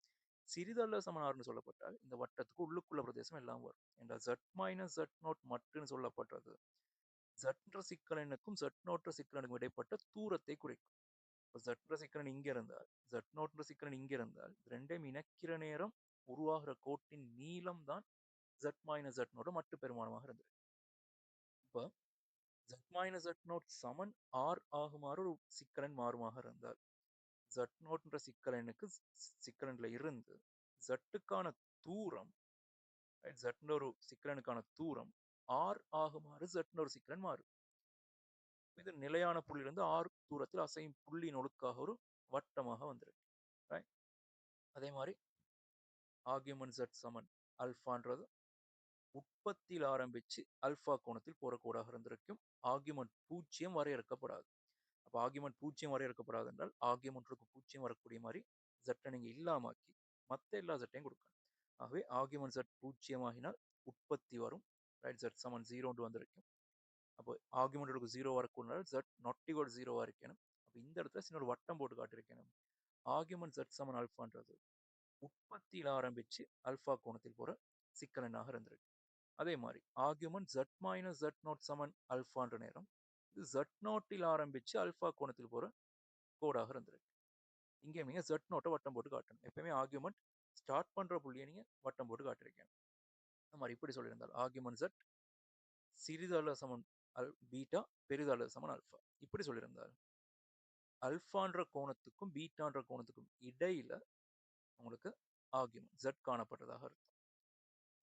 சிறிது அல்லது சமன் ஆறுன்னு சொல்லப்பட்டால் இந்த வட்டத்துக்கு உள்ளுக்குள்ள பிரதேசம் எல்லாம் வரும். என்ற Z மைனஸ் Z நோட் மட்டுன்னு சொல்லப்பட்டது Z சிக்கல் எண்ணுக்கும் Z நோட் சிக்கலனுக்கும் இடைப்பட்ட தூரத்தை குறிக்கும். இப்போ Z சிக்கலன் இங்க இருந்தால் Z நோட் சிக்கலன் இங்க இருந்தால் ரெண்டையும் இணைக்கிற நேரம் உருவாகிற கோட்டின் நீளம் தான் Z மைனஸ் Z நோட மட்டு பெருமானமாக இருந்தது. இப்போ Z மைனஸ் Z நோட் சமன் R ஆகுமாறு ஒரு சிக்கலன் மாறுமாக இருந்தால் Z நோட்ன்ற சிக்கலனுக்கு சிக்கலன்ல இருந்து Zக்கான தூரம் Z ஒரு சிக்கலனுக்கான தூரம் R ஆகுமாறு Z ஒரு சிக்கலன் மாறும். இது நிலையான புள்ளியிலிருந்து R தூரத்தில் அசையும் புள்ளியின் ஒழுக்காக ஒரு வட்டமாக வந்திருக்கு. அதே மாதிரி ஆர்கியூமெண்ட் Z சமன் அல்ஃபான்றது உற்பத்தியில் ஆரம்பிச்சு அல்ஃபா கோணத்தில் போற கோடாக இருந்திருக்கும். ஆர்கியூமெண்ட் 0 வரையறுக்கப்படாது. அப்போ ஆர்கியூமெண்ட் 0 வரையறுக்கப்படாது என்றால் ஆர்கியூமெண்ட்டுக்கு 0 வரக்கூடிய மாதிரி Z நீங்க இல்லாமாக்கி மற்ற எல்லா Z கொடுக்கணும். ஆகவே ஆர்கியூமெண்ட் Z 0 ஆகினால் உற்பத்தி வரும். ரைட் Z சமன் 0 வந்திருக்கும். அப்போ ஆர்குமெண்ட்டுக்கு 0 வரக்கூடாது Z நாட் ஈக்குவல் 0 இருக்கணும். அப்போ இந்த இடத்துல சின்ன ஒரு வட்டம் போட்டு காட்டியிருக்கணும். ஆர்குமெண்ட் Z சமன் ஆல்ஃபான்றது உற்பத்தியில் ஆரம்பிச்சு அல்ஃபா கோணத்தில் போற சிக்கலனாக இருந்திருக்கு. அதே மாதிரி argument Z minus Z naught சமன் அல்ஃபான்ற நேரம் இது Z நோட்டில் ஆரம்பிச்சு அல்ஃபா கோணத்தில் போற கோடாக இருந்திருக்கு. இங்கே நீங்க Z நோட்டை வட்டம் போட்டு காட்டணும். எப்பயுமே ஆர்குமெண்ட் ஸ்டார்ட் பண்ற புள்ளியை நீங்க வட்டம் போட்டு காட்டிருக்கேன். அந்த மாதிரி இப்படி சொல்லியிருந்தால் ஆர்குமெண்ட் Z சிறிது அல்லது சமன் பீட்டா பெரிது அல்லது சமன் அல்ஃபா இப்படி சொல்லியிருந்தால் அல்ஃபான்ற கோணத்துக்கும் பீட்டான்ற கோணத்துக்கும் இடையில உங்களுக்கு ஆர்குமெண்ட் Z காணப்பட்டதாக அர்த்தம்.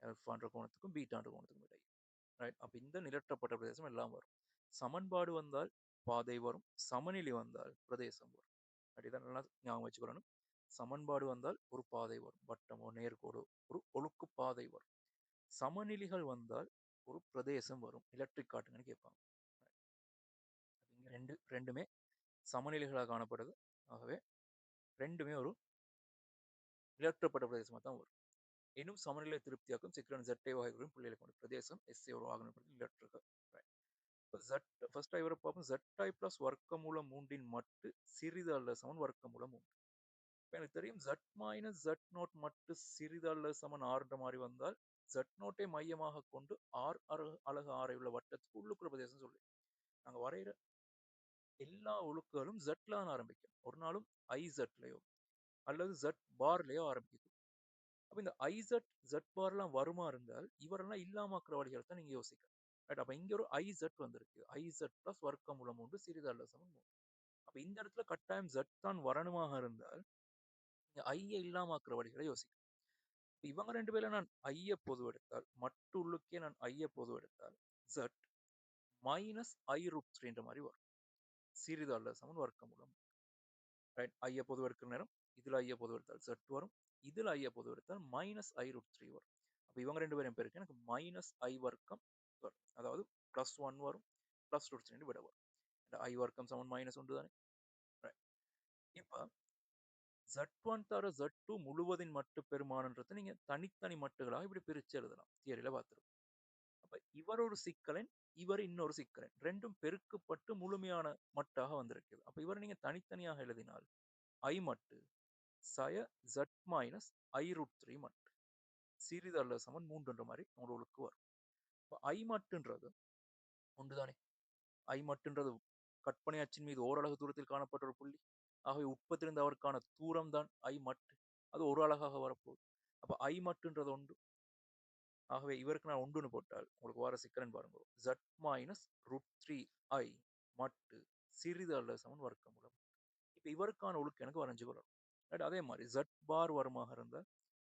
அல்ஃபான்ற கோணத்துக்கும் பீட்டான்ற கோணத்துக்கும் இடையில். ரைட். அப்போ இந்த நிலற்றப்பட்ட பிரதேசம் எல்லாம் வரும். சமன்பாடு வந்தால் பாதை வரும். சமநிலை வந்தால் பிரதேசம் வரும். அப்படிதான் நல்லா ஞாபகம் வச்சுக்கணும். சமன்பாடு வந்தால் ஒரு பாதை வரும். வட்டமோ நேர்கோடோ ஒரு ஒழுக்கு பாதை வரும். சமநிலைகள் வந்தால் ஒரு பிரதேசம் வரும். எலக்ட்ரிக் காட்டுங்கன்னு கேட்பாங்க. ரெண்டுமே சமநிலைகளாக காணப்படுது. ஆகவே ரெண்டுமே ஒரு நிலற்றப்பட்ட பிரதேசமாக தான் வரும். இன்னும் சமநிலை திருப்தியாக்கும் சிக்கலன் Z வகைகளின் புள்ளிகளை கொண்ட பிரதேசம் SI உருவாகும் நிலற்றுக. ஃபர்ஸ்ட் ஐ வரை பார்ப்போம். ZI பிளஸ் வர்க்கமூலம் 3 மட்டு சிறிது அல்லது சமன் வர்க்கமூலம் 3. எனக்கு தெரியும் Z மைனஸ் Z நோட் மட்டு சிறிது அல்லது சமன் ஆறுன்ற மாதிரி வந்தால் Z நோட்டை மையமாக கொண்டு R அலகு ஆரை உள்ள வட்டத்துக்கு உள்ளுக்குள்ள பிரதேசம் சொல்லி நாங்கள் வரைகிற எல்லா ஒழுக்குகளும் Z தான் ஆரம்பிக்கும். ஒரு நாளும் IZலயோ அல்லது Z பார்லயோ ஆரம்பிக்கும். அப்ப இந்த IZ Z பார்லாம் வருமா இருந்தால் இவரெல்லாம் இல்லாமக்கிற வழிகளை தான் நீங்க யோசிக்கணும். ரைட். அப்ப இங்க ஒரு IZ வந்திருக்கு. IZ பிளஸ் வர்க்கமூலம் 3 சிறிது அல்லது சமன் 3. அப்ப இந்த இடத்துல கட்டாயம் Z தான் வரணுமாக இருந்தால் நீங்க ஐய இல்லாமக்கிற வழிகளை யோசிக்கணும். இவங்க ரெண்டு பேரும் நான் ஐய பொது எடுத்தால் மட்டு உள்ளுக்கே நான் ஐய பொது எடுத்தால் Z மைனஸ் I ரூட் 3 மாதிரி வரும். சிறிது அல்லது சமன் வர்க்கமூலம். ரைட். ஐய பொது எடுக்கிற நேரம் இதுல ஐய பொது எடுத்தால் Z வரும். இதுல ஐய பொது எடுத்தால் மைனஸ் I ரூட் 3 வரும். அப்போ இவங்க ரெண்டு பேரும் பேருக்கு எனக்கு மைனஸ் I வர்க்கம் வரும். அதாவது பிளஸ் 1 வரும். பிளஸ் ரூட் 3 விட வரும். I வர்க்கம் சமன் மைனஸ் 1 தானே. இப்போ Z1 தவிர Z2 முழுவதின் மட்டு பெருமானன்றதை நீங்க தனித்தனி மட்டுகளாக இப்படி பிரிச்சு எழுதலாம். தியரியில பார்த்துருக்கோம். அப்ப இவர் ஒரு சிக்கலன் இவர் இன்னொரு சிக்கலன் ரெண்டும் பெருக்கப்பட்டு முழுமையான மட்டாக வந்திருக்குது. அப்ப இவரை நீங்க தனித்தனியாக எழுதினால் I மட்டு சய Z மைனஸ் I ரூட் 3 மட்டு சிறிது அல்லது சமன் 3ன்ற மாதிரி உங்களுக்கு வரும். இப்போ I மட்டுன்றது ஒன்றுதானே. I மட்டுன்றது கற்பனை அச்சின் மீது ஓரலகு தூரத்தில் காணப்பட்ட ஒரு புள்ளி. ஆகவே உட்பத்திலிருந்து அவருக்கான தூரம் தான் I மட்டு. அது ஒரு அலகாக வரப்போகுது. அப்ப I மட்டுன்றது ஒன்று. ஆகவே இவருக்கு நான் ஒன்றுன்னு போட்டால் உங்களுக்கு வர சிக்கலன் பாருங்க. Z மைனஸ் ரூட் 3 I மட்டு சிறிது அல்லது சமன் வர்க்கமூலம். இப்ப இவருக்கான ஒழுக்கு எனக்கு வரைஞ்சு கொள்ளணும். ரைட்? அதே மாதிரி z பார் வருமாக இருந்தா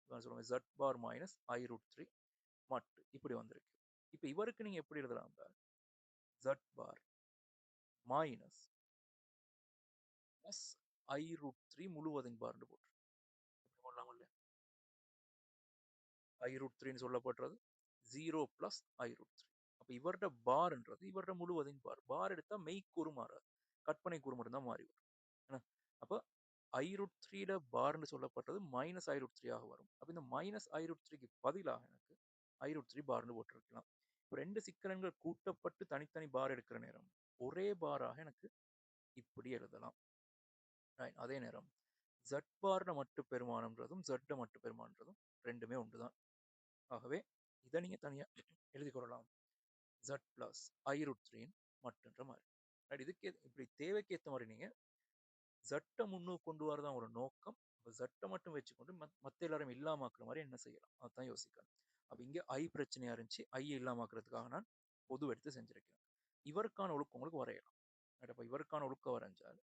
சொல்லுங்க z பார் மைனஸ் i√3 மட்டு இப்படி வந்திருக்கு. இப்ப இவருக்கு நீங்க எப்படி எழுதலாம்? z bar minus plus i√3 முழுவதின் பார்னு போட்டு இப்படி போடலாம் இல்லையா? i√3 சொல்லப்படுறது 0 பிளஸ் i√3. அப்ப இவர்ட பார்ன்றது இவர்ட முழுவதின் பார். பார் எடுத்தா மெய்க்கூறு மாறாது, கற்பனை கூறு மட்டும்தான் மாறி வரும். என்ன? அப்ப i√3 பார்னு சொல்லப்பட்டது மைனஸ் i√3 ஆக வரும். அப்ப இந்த மைனஸ் i√3க்கு பதிலாக எனக்கு i√3 பார்னு போட்டிருக்கலாம். இப்ப ரெண்டு சிக்கலெண்கள் கூட்டப்பட்டு தனித்தனி பார் எடுக்கிற நேரம் ஒரே பாராக எனக்கு இப்படி எழுதலாம். அதே நேரம் z பார்ன மட்டு பெருமானம்ன்றதும் z மட்டு பெருமானம்ன்றதும் ரெண்டுமே ஒன்றுதான். ஆகவே இதை நீங்க தனியா எழுதி கொள்ளலாம். z பிளஸ் i√3 மட்டுன்ற மாதிரி. இதுக்கு இப்படி தேவைக்கு ஏற்ற மாதிரி நீங்க z முன்னுக்கு கொண்டு வரதான் ஒரு நோக்கம். z மட்டும் வச்சுக்கொண்டு மத்த எல்லாரும் இல்லாமக்கிற மாதிரி என்ன செய்யலாம் அதான் யோசிக்கணும். அப்ப இங்க i பிரச்சனையா இருந்துச்சு, i இல்லாமக்கிறதுக்காக நான் பொது எடுத்து செஞ்சிருக்கேன். இவருக்கான ஒழுக்கம் உங்களுக்கு வரையலாம். அப்ப இவருக்கான ஒழுக்கம் வரைஞ்சால்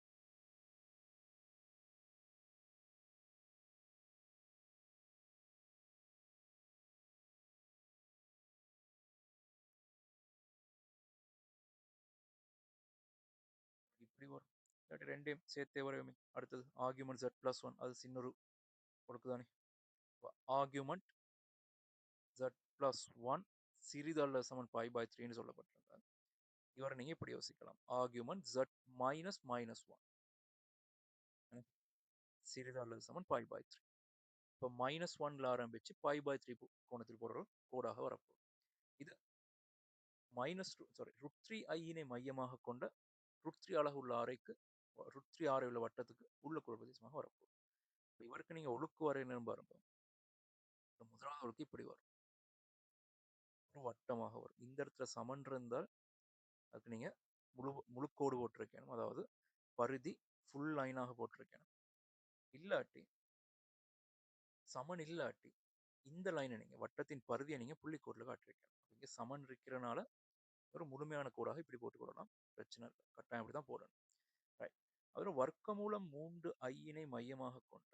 இப்படி வரும். ரெண்டையும் சேர்த்தே வரையுமே. அடுத்தது ஆர்குமெண்ட் z பிளஸ் 1 அது சின்னொரு ஒழுக்கு தானே. ஆர்குமெண்ட் z பிளஸ் 1 சிறிதல்ல சமன் π/3 சொல்லப்பட்டிருந்தால் இவரை நீங்க இப்படி யோசிக்கலாம். ஆர்குமெண்ட் z மைனஸ் மைனஸ் 1 சிறிதல்ல சமன் π/3. இப்போ -1ல ஆரம்பிச்சு π/3 கோணத்தில் போடுற கோடாக வரப்போகுது. இது √3i மையமாக கொண்ட √3 அலகு உள்ள ஆரைக்கு √3 ஆரை உள்ள வட்டத்துக்கு உள்ள பிரதேசமாக வரப்போகுது. இவருக்கு நீங்க ஒழுக்கு வரையணும் பாருங்க. முதலாவது ஒழுக்கு இப்படி வரும், ஒரு வட்டமாக வரும். இந்த இடத்துல சமன் இருந்தால் அதுக்கு நீங்க முழுக்கோடு போட்டிருக்கணும், அதாவது பரிதி ஃபுல் லைனாக போட்டிருக்கணும். இல்லாட்டி சமன் இல்லாட்டி இந்த லைனை நீங்க வட்டத்தின் பரிதியை நீங்க புள்ளிக்கோட்டில் காட்டிருக்கணும். இங்க சமன் இருக்கிறனால ஒரு முழுமையான கோடாக இப்படி போட்டுக்கொள்ளலாம், பிரச்சனை இல்லை. கட்டாயம் இப்படிதான் போடணும். ரைட். அதில் வர்க்கமூலம் 3i மையமாக கொண்ட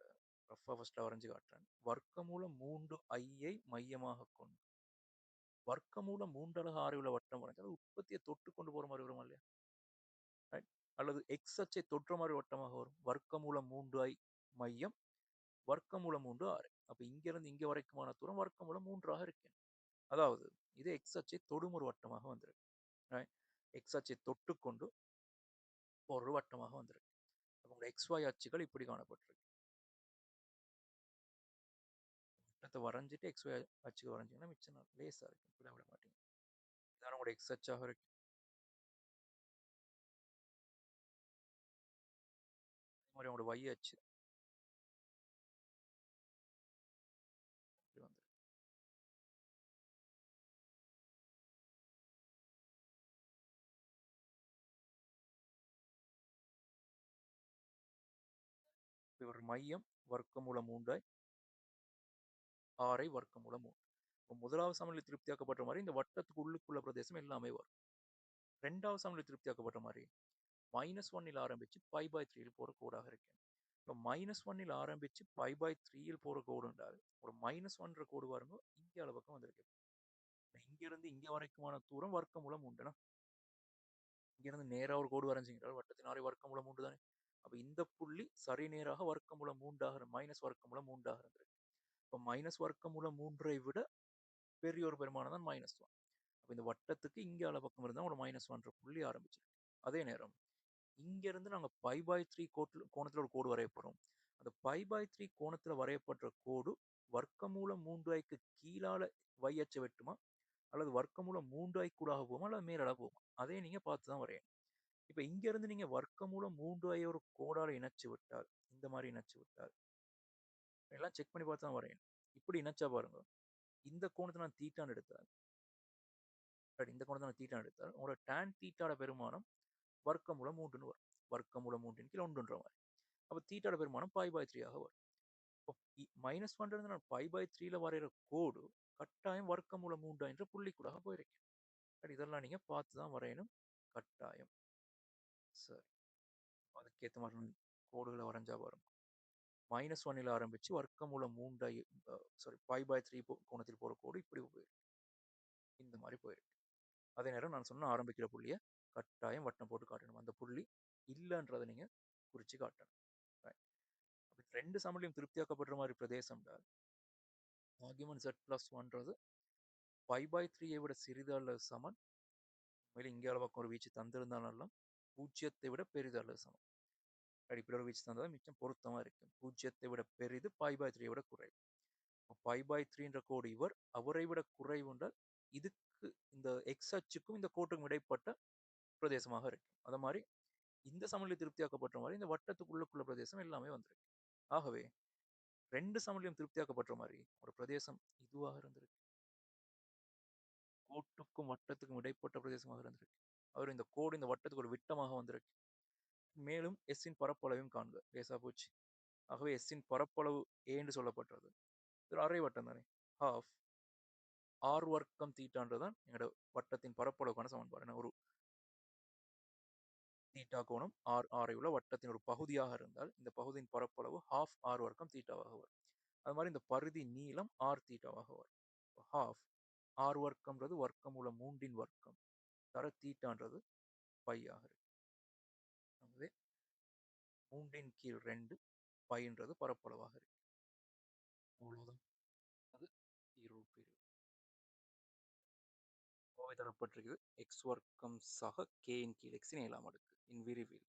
ரஃபா ஃபர்ஸ்ட்ல வரைஞ்சு காட்டுறேன். வர்க்கமூலம் 3i மையமாக கொண்டு வர்க்கமூலம் 3 அலகு 6 உள்ள வட்டம் வரைஞ்சால் உற்பத்தியை தொட்டு கொண்டு போற மாதிரி வரும் இல்லையா? ரைட். அல்லது எக்ஸ் அச்சை தொற்ற மாதிரி வட்டமாக வரும். வர்க்கமூலம் 3i மையம் வர்க்கமூலம் 3 6. அப்ப இங்க இருந்து இங்க வரைக்குமான தூரம் வர்க்கமூலம் 3ஆக இருக்கு. அதாவது இது எக்ஸ் அச்சை தொடும் ஒரு வட்டமாக வந்திருக்கு. எக்ஸ் அச்சை தொட்டு கொண்டு ஒரு வட்டமாக வந்திருக்கு. உங்களோட XY அச்சுகள் இப்படி காணப்பட்டிருக்கு. வட்டத்தை வரைஞ்சிட்டு XY அச்சுகள் வரைஞ்சிங்கன்னா மிச்சம் லேசா இருக்கு, விட விட மாட்டீங்க. இதான் உங்களோட எக்ஸ் அச்சாக இருக்கு. அதே மாதிரி உங்களோட Y அச்சு இப்படி வந்துருக்கு. ஒரு மையம் வர்க்கமூலம் 3 6 வர்க்கமூலம் 3. முதலாவது சமநிலை திருப்தியாக்கப்பட்ட மாதிரி இந்த வட்டத்துக்கு உள்ளுக்குள்ள பிரதேசம் எல்லாமே வரும். ரெண்டாவது சமநிலை திருப்தியாக்கப்பட்ட மாதிரி -1ல் ஆரம்பிச்சு π/3 போற கோடாக இருக்கு. இப்போ -1ல் ஆரம்பிச்சு π/3 போற கோடு என்றால் ஒரு -1 கோடு பாருங்க இங்க அளவு பக்கம் வந்திருக்கு. இங்க இருந்து இங்க வரைக்குமான தூரம் வர்க்கமூலம் 3. இங்க இருந்து நேரா ஒரு கோடு வரைஞ்சிங்கிறால் வட்டத்தின் ஆரை வர்க்கமூலம் 3 தானே. அப்ப இந்த புள்ளி சரி நேராக வர்க்கமூலம் 3ஆக மைனஸ் வர்க்கமூலம் 3ஆக இருந்திருக்கு. இப்போ மைனஸ் வர்க்கமூலம் 3ஐ விட பெரிய ஒரு பெருமானம் தான் -1. அப்ப இந்த வட்டத்துக்கு இங்க அளவு பக்கம் இருந்தா ஒரு -1 புள்ளி ஆரம்பிச்சிருக்கு. அதே நேரம் இங்க இருந்து நாங்க π/3 கோணத்துல ஒரு கோடு வரைய போறோம். அந்த π/3 கோணத்துல வரையப்பட்ட கோடு வர்க்கமூலம் 3i கீழால y அச்சை வெட்டுமா அல்லது வர்க்கமூலம் 3i கூடாக போகுமா அல்லது மேலாக போகுமா, அதே நீங்க பார்த்துதான் வரையணும். இப்ப இங்க இருந்து நீங்க வர்க்கமூலம் 3i ஒரு கோடால இணைச்சு விட்டால், இந்த மாதிரி இணைச்சு விட்டால் எல்லாம் செக் பண்ணி பார்த்து தான் வரையணும். இப்படி இணைச்சா பாருங்க, இந்த கோணத்தை நான் தீட்டான்னு எடுத்தால் இந்த கோணத்தை நான் தீட்டான்னு எடுத்தால் உங்களோட tan தீட்டாட பெருமானம் வர்க்கமூலம் 3ன்னு வரும். வர்க்கமூலம் 3 கீழ் 1ன்ற மாதிரி. அப்ப தீட்டாட பெருமானம் π/3 ஆக வரும். இப்போ -1 இருந்து நான் π/3ல வரைகிற கோடு கட்டாயம் வர்க்கமூலம் 3 என்ற புள்ளிக்கூடாக போயிருக்கேன். இதெல்லாம் நீங்க பார்த்து தான் வரையணும் கட்டாயம். சரி, அதுக்கேற்ற மாதிரி கோடுகளை வரைஞ்சா வரும். -1ல் ஆரம்பிச்சு வர்க்கமூலம் 3 சாரி π/3 கோணத்தில் போற கோடு இப்படி போயிருக்கு. இந்த மாதிரி போயிருக்கு. அதே நேரம் நான் சொன்ன ஆரம்பிக்கிற புள்ளியை கட்டாயம் வட்டம் போட்டு காட்டணும். அந்த புள்ளி இல்லைன்றதை நீங்க குறிச்சு காட்டணும். அப்படி 2 சமன்பாடும் திருப்தியாக்கப்படுற மாதிரி பிரதேசம் ஆர்குமெண்ட் z+1ன்றது π/3 விட சிறிது அல்லது சமன். மேலும் இங்கே அளவுக்கு ஒரு வீச்சு தந்திருந்தாலும் 0 விட பெரிது அல்லது சமம். அடிப்படையில் வீச்சு தந்தால் மிச்சம் பொருத்தமா இருக்கும். 0 விட பெரிது π/3 விட குறைவு. π/3ன்ற கோடு அவரை விட குறைவு என்றால் இதுக்கு இந்த எக்ஸ் அச்சுக்கும் இந்த கோட்டுக்கும் இடைப்பட்ட பிரதேசமாக இருக்கும். அத மாதிரி இந்த சமநிலை திருப்தியாக்கப்பட்ட மாதிரி இந்த வட்டத்துக்குள்ளுக்குள்ள பிரதேசம் எல்லாமே வந்திருக்கு. ஆகவே 2 சமநிலையும் திருப்தியாக்கப்பட்ட மாதிரி ஒரு பிரதேசம் இதுவாக இருந்திருக்கு. கோட்டுக்கும் வட்டத்துக்கும் இடைப்பட்ட பிரதேசமாக இருந்திருக்கு. அவர் இந்த கோடு இந்த வட்டத்துக்கு ஒரு விட்டமாக வந்திருக்கு. மேலும் எஸ்ஸின் பரப்பளவையும் காண்க. லேசா போச்சு. ஆகவே எஸ்ஸின் பரப்பளவு ஏன்னு சொல்லப்பட்டது. இது அரை வட்டம் தானே. ஹாஃப் ஆர் வர்க்கம் தீட்டான்றதான் எங்களோட வட்டத்தின் பரப்பளவுக்கான சமன்பாடு. ஒரு தீட்டா கோணம் ஆரை உள்ள வட்டத்தின் ஒரு பகுதியாக இருந்தால் இந்த பகுதியின் பரப்பளவு ஹாஃப் ஆர் வர்க்கம் தீட்டாவாக வரும். அது மாதிரி இந்த பரிதி நீளம் ஆர் தீட்டாவாக வரும். ஹாஃப் ஆர் வர்க்கம்ன்றது வர்க்கமூலம் 3ன் வர்க்கம் தர தீட்டான்றது பையாக இருக்கு. ஆகவே 3/2 பைன்றது பரப்பளவாக இருக்கு. அவ்வளவுதான். அது இருள் பிரிவு. கோவை தரப்பட்டிருக்குது. எக்ஸ் வர்க்கம் சக k/x இன் 7ஆம் அடுக்கு இன் விரிவில்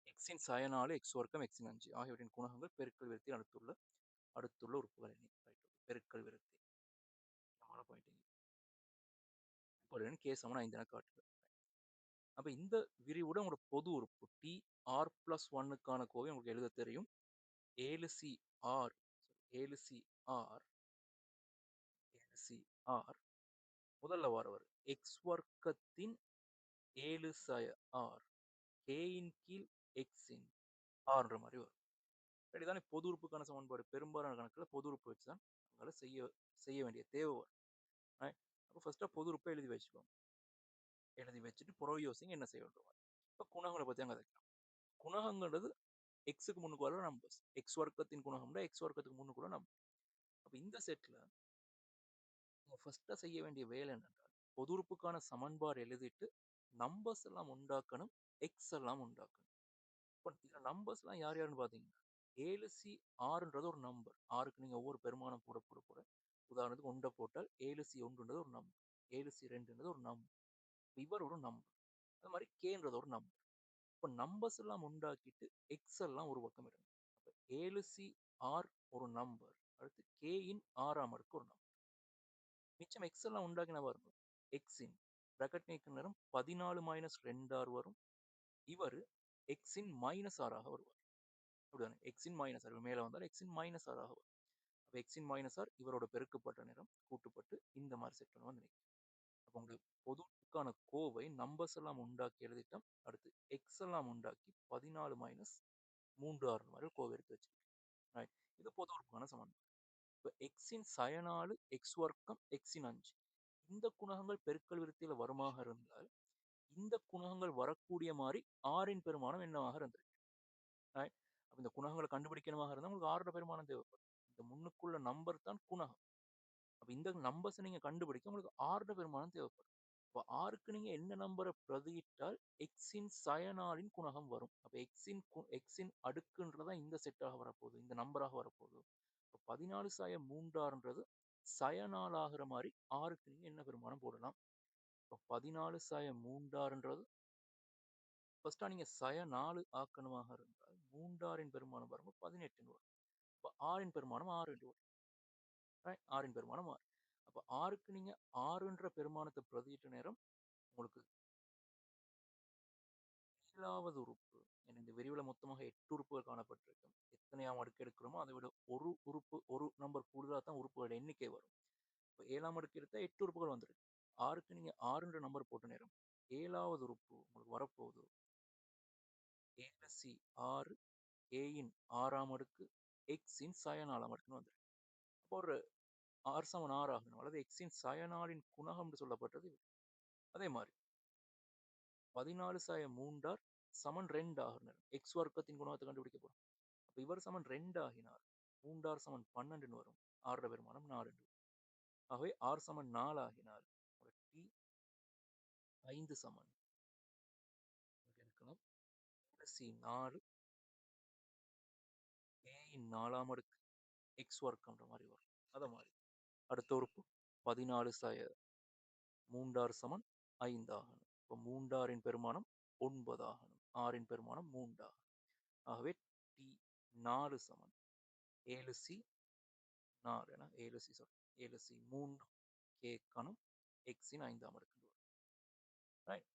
எக்ஸின் சயனாலு எக்ஸ் வர்க்கம் எக்ஸின் 5 ஆகியவற்றின் குணகங்கள் பெருக்கல் விருத்தி அடுத்துள்ள உறுப்புகள் எண்ணி பெருக்கல் விருத்தி பாயிண்டிங் இப்போ k சமன் 5 என காட்டுக. அப்ப இந்த விரிவுட உங்களோட பொது உறுப்பு டி ஆர் பிளஸ் 1க்கான கோவை உங்களுக்கு எழுத தெரியும். 7cr 7cr 7cr முதல்ல வரவர் எக்ஸ் வர்க்கத்தின் 7 சய ஆர் k/x இன் ஆர்ன்ற மாதிரி வரும். சரிதானே. பொது உறுப்புக்கான சமன்பாடு பெரும்பாலான கணக்குல பொது உறுப்பு வச்சுதான் உங்களால செய்ய வேண்டிய தேவை வரும். அப்போ ஃபர்ஸ்டா பொது உறுப்பை எழுதி வச்சுக்கோங்க. எழுதி வச்சுட்டு புறவு யோசிங்க என்ன செய்ய வேண்டும். இப்போ குணகங்களை பத்தி அங்க வைக்கலாம். குணகங்கிறது எக்ஸுக்கு முன்னுக்கு வர நம்பர்ஸ். எக்ஸ் வர்க்கத்தின் குணகம்னா எக்ஸ் வர்க்கத்துக்கு முன்னுக்கு வர நம்பர். அப்ப இந்த செட்ல நீங்க ஃபர்ஸ்டா செய்ய வேண்டிய வேலை என்னென்றால் பொது உறுப்புக்கான சமன்பாடு எழுதிட்டு நம்பர்ஸ் எல்லாம் உண்டாக்கணும், எக்ஸ் எல்லாம் உண்டாக்கணும். இப்போ இதுல நம்பர்ஸ் எல்லாம் யார் யாருன்னு பாத்தீங்கன்னா 7c6ன்றது ஒரு நம்பர். ஆறுக்கு நீங்க ஒவ்வொரு பெருமானம் போட உதாரணத்துக்கு 1 போட்டால் 7c1ன்றது ஒரு நம்பர், 7c2ன்றது ஒரு நம்பர், இவர் ஒரு நம்பர். அது மாதிரி கேன்றது ஒரு நம்பர். இப்போ நம்பர்ஸ் எல்லாம் உண்டாக்கிட்டு எக்ஸ் எல்லாம் ஒரு பக்கம் இருக்கு. அப்ப 7cr ஒரு நம்பர், அடுத்து k/6 அடுக்கு ஒரு நம்பர். மிச்சம் எக்ஸ் எல்லாம் உண்டாக்கின பாருங்க. எக்ஸின் பிராக்கெட் நீக்க நேரம் 14 - 2r வரும். இவர் எக்ஸின் -6ஆக வருவார். அப்படிதானே. எக்ஸின் -6 மேல வந்தால் எக்ஸின் -6ஆக வரும். அப்ப எக்ஸின் -6 இவரோட பெருக்கப்பட்ட நேரம் கூட்டுப்பட்டு இந்த மாதிரி செக்டர் வந்து நிற்கும். அப்போ உங்களுக்கு பொதுக்கான கோவை நம்பர்ஸ் எல்லாம் உண்டாக்கி எழுதிட்டோம். அடுத்து எக்ஸ் எல்லாம் உண்டாக்கி 14 - 3r மாதிரி கோவை எடுத்து வச்சிருக்கேன். இது பொது உறுப்புக்கான சமன்பாடு. இப்போ எக்ஸின் சயனாலு எக்ஸ் வர்க்கம் எக்ஸின் 5 இந்த குணகங்கள் பெருக்கல் விருத்தியில வருமாக இருந்தால் இந்த குணகங்கள் வரக்கூடிய மாதிரி ஆறின் பெருமானம் என்னவாக இருந்திருக்கு. அப்ப இந்த குணகங்களை கண்டுபிடிக்கணுமாக இருந்தால் உங்களுக்கு ஆறோட பெருமானம் தேவைப்படும். இந்த முன்னுக்குள்ள நம்பர் தான் குணகம். அப்ப இந்த நம்பர்ஸ் நீங்க கண்டுபிடிக்க உங்களுக்கு ஆறோட பெருமானம் தேவைப்படும். அப்ப ஆறுக்கு நீங்க என்ன நம்பரை பிரதியிட்டால் எக்ஸின் சயனாலின் குணகம் வரும். அப்ப எக்ஸின் அடுக்குன்றதா இந்த செட்டாக வரப்போகுது, இந்த நம்பராக வரப்போகுது. 14 - 3r சயனால் ஆகிற மாதிரி ஆறுக்கு நீங்க என்ன பெருமானம் போடலாம். இப்போ 14 - 3rன்றது ஃபர்ஸ்டா நீங்க சய4 ஆக்கணுமாக இருந்தால் 3rன் பெருமானம் பாருங்க 18 வரும். இப்போ ஆறின் பெருமானம் 6 என்று வரும். ஆறின் பெருமானம் 6. அப்ப ஆறுக்கு நீங்க 6ன்ற பெருமானத்தை பிரதியிட்ட நேரம் உங்களுக்கு 7வது உறுப்பு. இந்த விரிவுல மொத்தமாக 8 உறுப்புகள் காணப்பட்டிருக்கும். எத்தனையாம் அடுக்கு எடுக்கிறோமோ அதை விட ஒரு உறுப்பு ஒரு நம்பர் கூடுதலா தான் உறுப்புகளோட எண்ணிக்கை வரும். இப்போ 7ஆம் அடுக்கு எடுத்தா 8 உறுப்புகள் வந்துருக்கு. ஆறுக்கு நீங்க 6ன்ற நம்பர் போட்ட நேரம் 7வது உறுப்பு உங்களுக்கு வரப்போகுது 7c6 a/6 அடுக்கு x/sin 4ஆம் அடுக்குன்னு வந்துருக்கு. அப்போ ஒரு r = 6 ஆகணும். அல்லது x/sin 4ன் குணகம் சொல்லப்பட்டது இது. அதே மாதிரி 14 - 3r = 2 ஆகணும். x வர்க்கத்தின் குணகத்தை கண்டுபிடிக்க போறோம். இவர் சமன் 2 ஆகினார். 3r சமன் 12 வரும். r பெருமானம் 4. ஆகவே r சமன் 4 ஆகினால் t 5 சமன் எடுக்கலாம். c 4 a இன் 4ஆம் அடுக்கு x வர்க்கம்ன்ற மாதிரி வரும். அத மாதிரி அடுத்த உறுப்பு 14 3r சமன் 5 ஆகணும். இப்போ 3rன் பெருமானம் 9 ஆகணும். rன் பெருமானம் 3 ஆகணும். ஆகவே t 4 சமன் 7c 4 என 7c 3 k கணம் x இன் 5ஆம் அடுக்கு. ரைட்.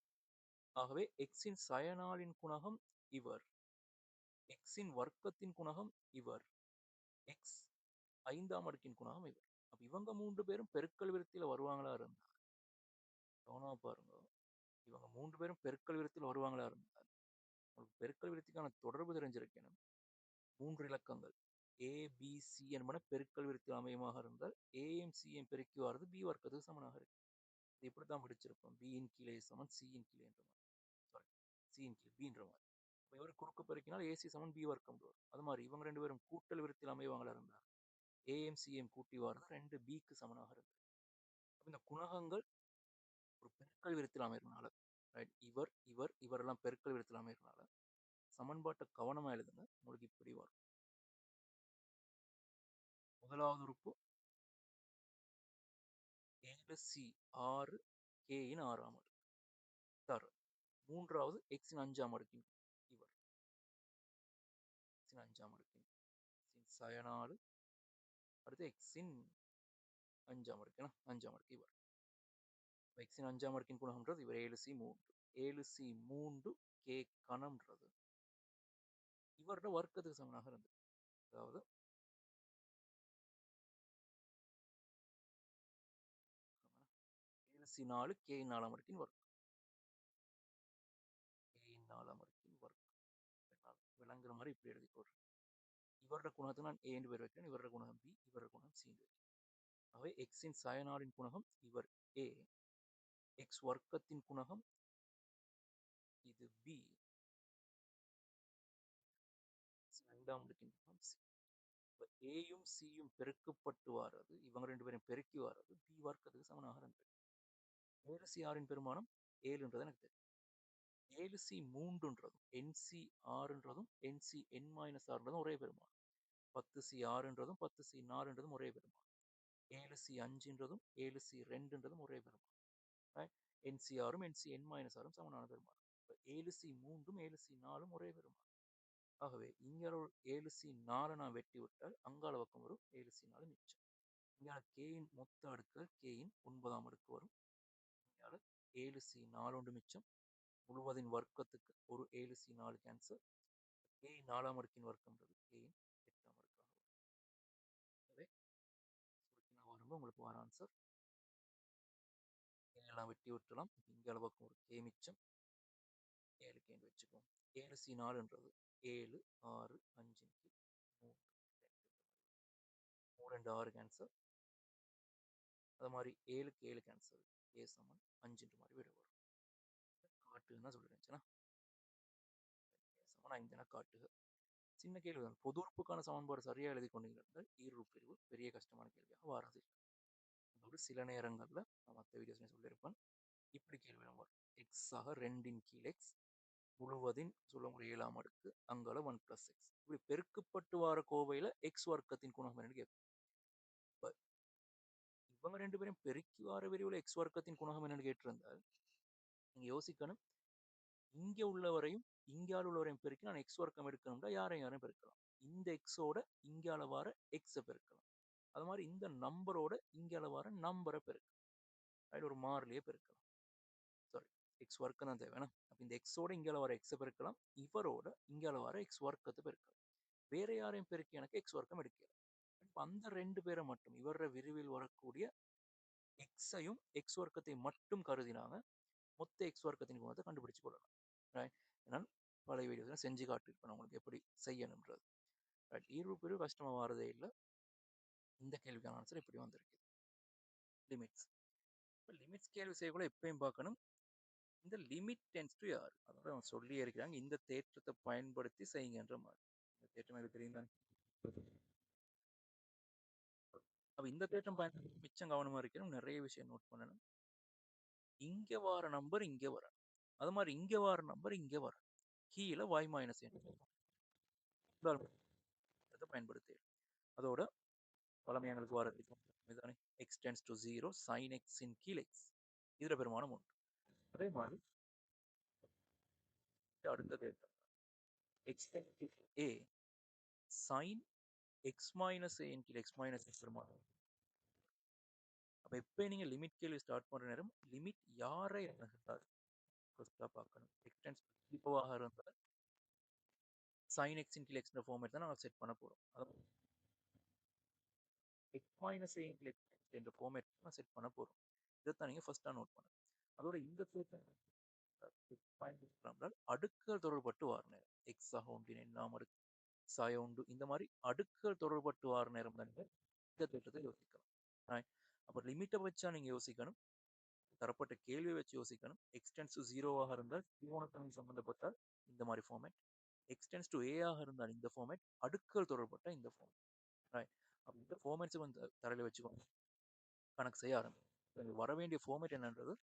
ஆகவே x இன் சயனாலின் குணகம் இவர், x இன் வர்க்கத்தின் குணகம் இவர், x 5ஆம் அடுக்கின் குணகம் இவர். அப்ப இவங்க 3 பேரும் பெருக்கல் விருத்தியில வருவாங்களா இருந்தா கவனமா பாருங்க. இவங்க 3 பேரும் பெருக்கல் விருத்தியில் வருவாங்களா இருந்தால் உங்களுக்கு பெருக்கல் விருத்திக்கான தொடர்பு தெரிஞ்சிருக்கணும். 3 இலக்கங்கள் ABC என்பன பெருக்கல் விருத்தி அமையமாக இருந்தால் ஏயும் சியும் பெருக்கி வாரது b வர்க்கத்துக்கு சமனாக இருக்கு. இது இப்படித்தான் படிச்சிருப்போம். b இன் கீழே சமன் c இன் கீழே என்ற மாதிரி. சாரி, c இன் கீழ் b என்ற மாதிரி. அப்ப இவர் குறுக்கு பெருக்கினால் AC சமன் b வர்க்கம் வரும். அது மாதிரி இவங்க 2 பேரும் கூட்டல் விருத்தியில் அமைவாங்களா இருந்தார் ஏஎம் சிஎம் கூட்டி வாரது 2 bக்கு சமனாக இருந்தது. அப்ப இந்த குணகங்கள் ஒரு பெருக்கல் விருத்தியில் அமைறதுனால இவர் இவர் இவரெல்லாம் பெருக்கல் விருத்தியில் அமைறதுனால சமன்பாட்டை கவனமா எழுதுங்க. உங்களுக்கு இப்படி வரும். முதலாவது உறுப்பு 7c 6 k இன் 6ஆம் அடுக்கு தரு. மூன்றாவது x இன் 5ஆம் அடுக்கின் இவர், x இன் 5ஆம் அடுக்கின் சயனாலு, அடுத்து x இன் 5ஆம் அடுக்கு 5ஆம் அடுக்கு இவர். x இன் 5ஆம் அடுக்கின் குணகம்ன்றது இவர் 7c 3 7c 3 k கணம்ன்றது இவரோட வர்க்கத்துக்கு சமனாக இருந்தது. அதாவது ஏழு சி 4 k இன் 4ஆம் அடுக்கின் வர்க்கம், k இன் 4ஆம் அடுக்கின் வர்க்கம் விளங்குற மாதிரி இப்படி எழுதி போடுறேன். இவரோட குணகத்துக்கு நான் a என்று பேர் வைக்கிறேன். இவரோட குணகம் b, இவரோட குணகம் c என்று வைக்கிறேன். ஆகவே x இன் சயனாலின் குணகம் இவர் a, x வர்க்கத்தின் குணகம் இது b, இரண்டாம் அடுக்கின் குணகம் c. ஏயும் சியும் பெருக்கப்பட்டு வாரது, இவங்க 2 பேரும் பெருக்கி வாரது b வர்க்கத்துக்கு சமனாக இருந்தது. 7c 6ன் பெருமானம் 7ன்றது எனக்கு தெரியும். 7c 3ன்றதும் nc 6ன்றதும் nc n-6ன்றதும் ஒரே பெருமானம். 10c 6ன்றதும் 10c 4ன்றதும் ஒரே பெருமானம். 7c 5ன்றதும் 7c 2ன்றதும் ஒரே பெருமானம். nc 6ம் nc n-6ம் சமனான பெருமானம். 7c 3ம் 7c 4ம் ஒரே பெருமானம். ஆகவே இங்க 7c 4 நான் வெட்டி விட்டால் அங்கால பக்கம் வரும் 7c 4 மிச்சம். இங்க k இன் மொத்த அடுக்குகள் k இன் 9ஆம் அடுக்கு வரும். இங்க 7c 4 ஒன்று மிச்சம். முழுவதின் வர்க்கத்துக்கு ஒரு 7c 4 கேன்சல். k இன் 4ஆம் அடுக்கின் வர்க்கம்ன்றது k இன் 8ஆம் அடுக்காக வரும். எனவே சுருக்கினா வரும்போது உங்களுக்கு வர ஆன்சர் எல்லாம் வெட்டி விட்டுலாம். இங்க பக்கம் ஒரு k மிச்சம். 7 k வச்சுக்கோம். 7c 4ன்றது 7 6 5 3 2 6 cancel. அது மாதிரி 7க்கு 7 கேன்சல். a சமன் 5 மாதிரி விட வரும். காட்டுன்னா சொல்லிருந்துச்சுன்னா a சமன் 5 என காட்டுக. சின்ன கேள்வி தான். பொது உறுப்புக்கான சமன்பாடு சரியா எழுதி கொண்டீர்கள் ஈருறுப்பு பிரிவு பெரிய கஷ்டமான கேள்வியாக வராது. அதோடு சில நேரங்கள்ல நான் மற்ற வீடியோஸ்ல சொல்லியிருப்பேன். இப்படி கேள்வி வரும். x ஆக 2ன் கீழ் x முழுவதின் சொல்ல ஒரு 7ஆம் அடுக்கு அங்கால 1 + x இப்படி பெருக்கப்பட்டு வார கோவையில x வர்க்கத்தின் குணகம் என்னன்னு கேட்போம். இவங்க 2 பேரும் பெருக்கி வார விரிவுல x வர்க்கத்தின் குணகம் என்னன்னு கேட்டிருந்தால் நீங்க யோசிக்கணும். இங்க உள்ளவரையும் இங்கால உள்ளவரையும் பெருக்கி நான் x வர்க்கம் எடுக்கணும்னா யாரையும் பெருக்கலாம். இந்த எக்ஸோட இங்கால வார எக்ஸை பெருக்கலாம். அது மாதிரி இந்த நம்பரோட இங்கால வார நம்பரை பெருக்கலாம். அதில் ஒரு மாறிலியே பெருக்கலாம். சாரி, எக்ஸ் வர்க்கம் தான் தேவை. அப்ப இந்த எக்ஸோட இங்கால வர எக்ஸை பெருக்கலாம். இவரோட இங்கால வர எக்ஸ் வர்க்கத்தை பெருக்கலாம். வேற யாரையும் பெருக்கி எனக்கு எக்ஸ் வர்க்கம் எடுக்கல. அந்த 2 பேரை மட்டும் இவர விரிவில் வரக்கூடிய எக்ஸையும் எக்ஸ் வர்க்கத்தை மட்டும் கருதினாங்க மொத்த எக்ஸ் வர்க்கத்தின் குணத்தை கண்டுபிடிச்சு கொள்ளலாம். ஏன்னால் பழைய வீடியோஸ் செஞ்சு காட்டியிருப்பேன் உங்களுக்கு எப்படி செய்யணும்ன்றது. ஈர்வு பிரிவு கஷ்டமா வரதே இல்லை. இந்த கேள்விக்கான ஆன்சர் இப்படி வந்திருக்கு. லிமிட்ஸ். லிமிட்ஸ் கேள்வி செய்யக்கூட எப்பயும் பார்க்கணும். இந்த லிமிட் டென்ஸ் டு யார், அதோட அவன் சொல்லி இருக்கிறாங்க இந்த தேற்றத்தை பயன்படுத்தி செய்யுங்கன்ற மாதிரி. இந்த தேற்றம் எனக்கு தெரியும் தானே. அப்ப இந்த தேற்றம் பயன்படுத்தி மிச்சம் கவனமா இருக்கணும். நிறைய விஷயம் நோட் பண்ணணும். இங்க வார நம்பர் இங்க வரணும். அது மாதிரி இங்க வார நம்பர் இங்க வரணும். கீழே y மைனஸ் n பயன்படுத்தி அதோட பழமை எங்களுக்கு வாரத்துக்கு இதுதானே x tends to 0 sin x இன் கீழ் x இதுல பெருமானம் உண்டு. அதே மாதிரி அடுத்த தேற்றம் x tends to a sin x minus a இன் கீழ் x minus x பெருமானம். அப்ப எப்ப நீங்க லிமிட் கேள்வி ஸ்டார்ட் பண்ற நேரம் லிமிட் யாரை அணுகுறாரு ஃபர்ஸ்டா பார்க்கணும். x tends to 0 ஆக இருந்தால் sin x இன் கீழ் x ஃபார்மேட் தான் நாங்க செட் பண்ண போறோம். அதாவது x minus a இன் கீழ் x என்ற ஃபார்மேட் தான் செட் பண்ண போறோம். இதைத்தான் நீங்க ஃபர்ஸ்டா நோட் பண்ணுங்க. அதோட இந்த தேற்றம் பயன்படுத்தலாம் அடுக்குகள் தொடர்பட்டு வார நேரம் x ஆக ஒன்றின் எண்ணாம இருக்கு சாய உண்டு இந்த மாதிரி அடுக்குகள் தொடர்பட்டு வார நேரம் தான் இந்த தேற்றத்தை யோசிக்கலாம். அப்ப லிமிட்டை வச்சா நீங்க யோசிக்கணும். தரப்பட்ட கேள்வியை வச்சு யோசிக்கணும். எக்ஸ்டென்ஸ் டு 0 இருந்தால் தீவனத்தன்மை சம்பந்தப்பட்டால் இந்த மாதிரி ஃபார்மேட். எக்ஸ்டென்ஸ் டு a ஆக இருந்தால் இந்த ஃபார்மேட். அடுக்குகள் தொடர்பட்ட இந்த ஃபார்மேட். அப்ப இந்த ஃபார்மேட்ஸை வந்து தரையில வச்சுக்கோங்க. கணக்கு செய்ய ஆரம்பிக்கும். வர வேண்டிய ஃபார்மேட் என்னன்றது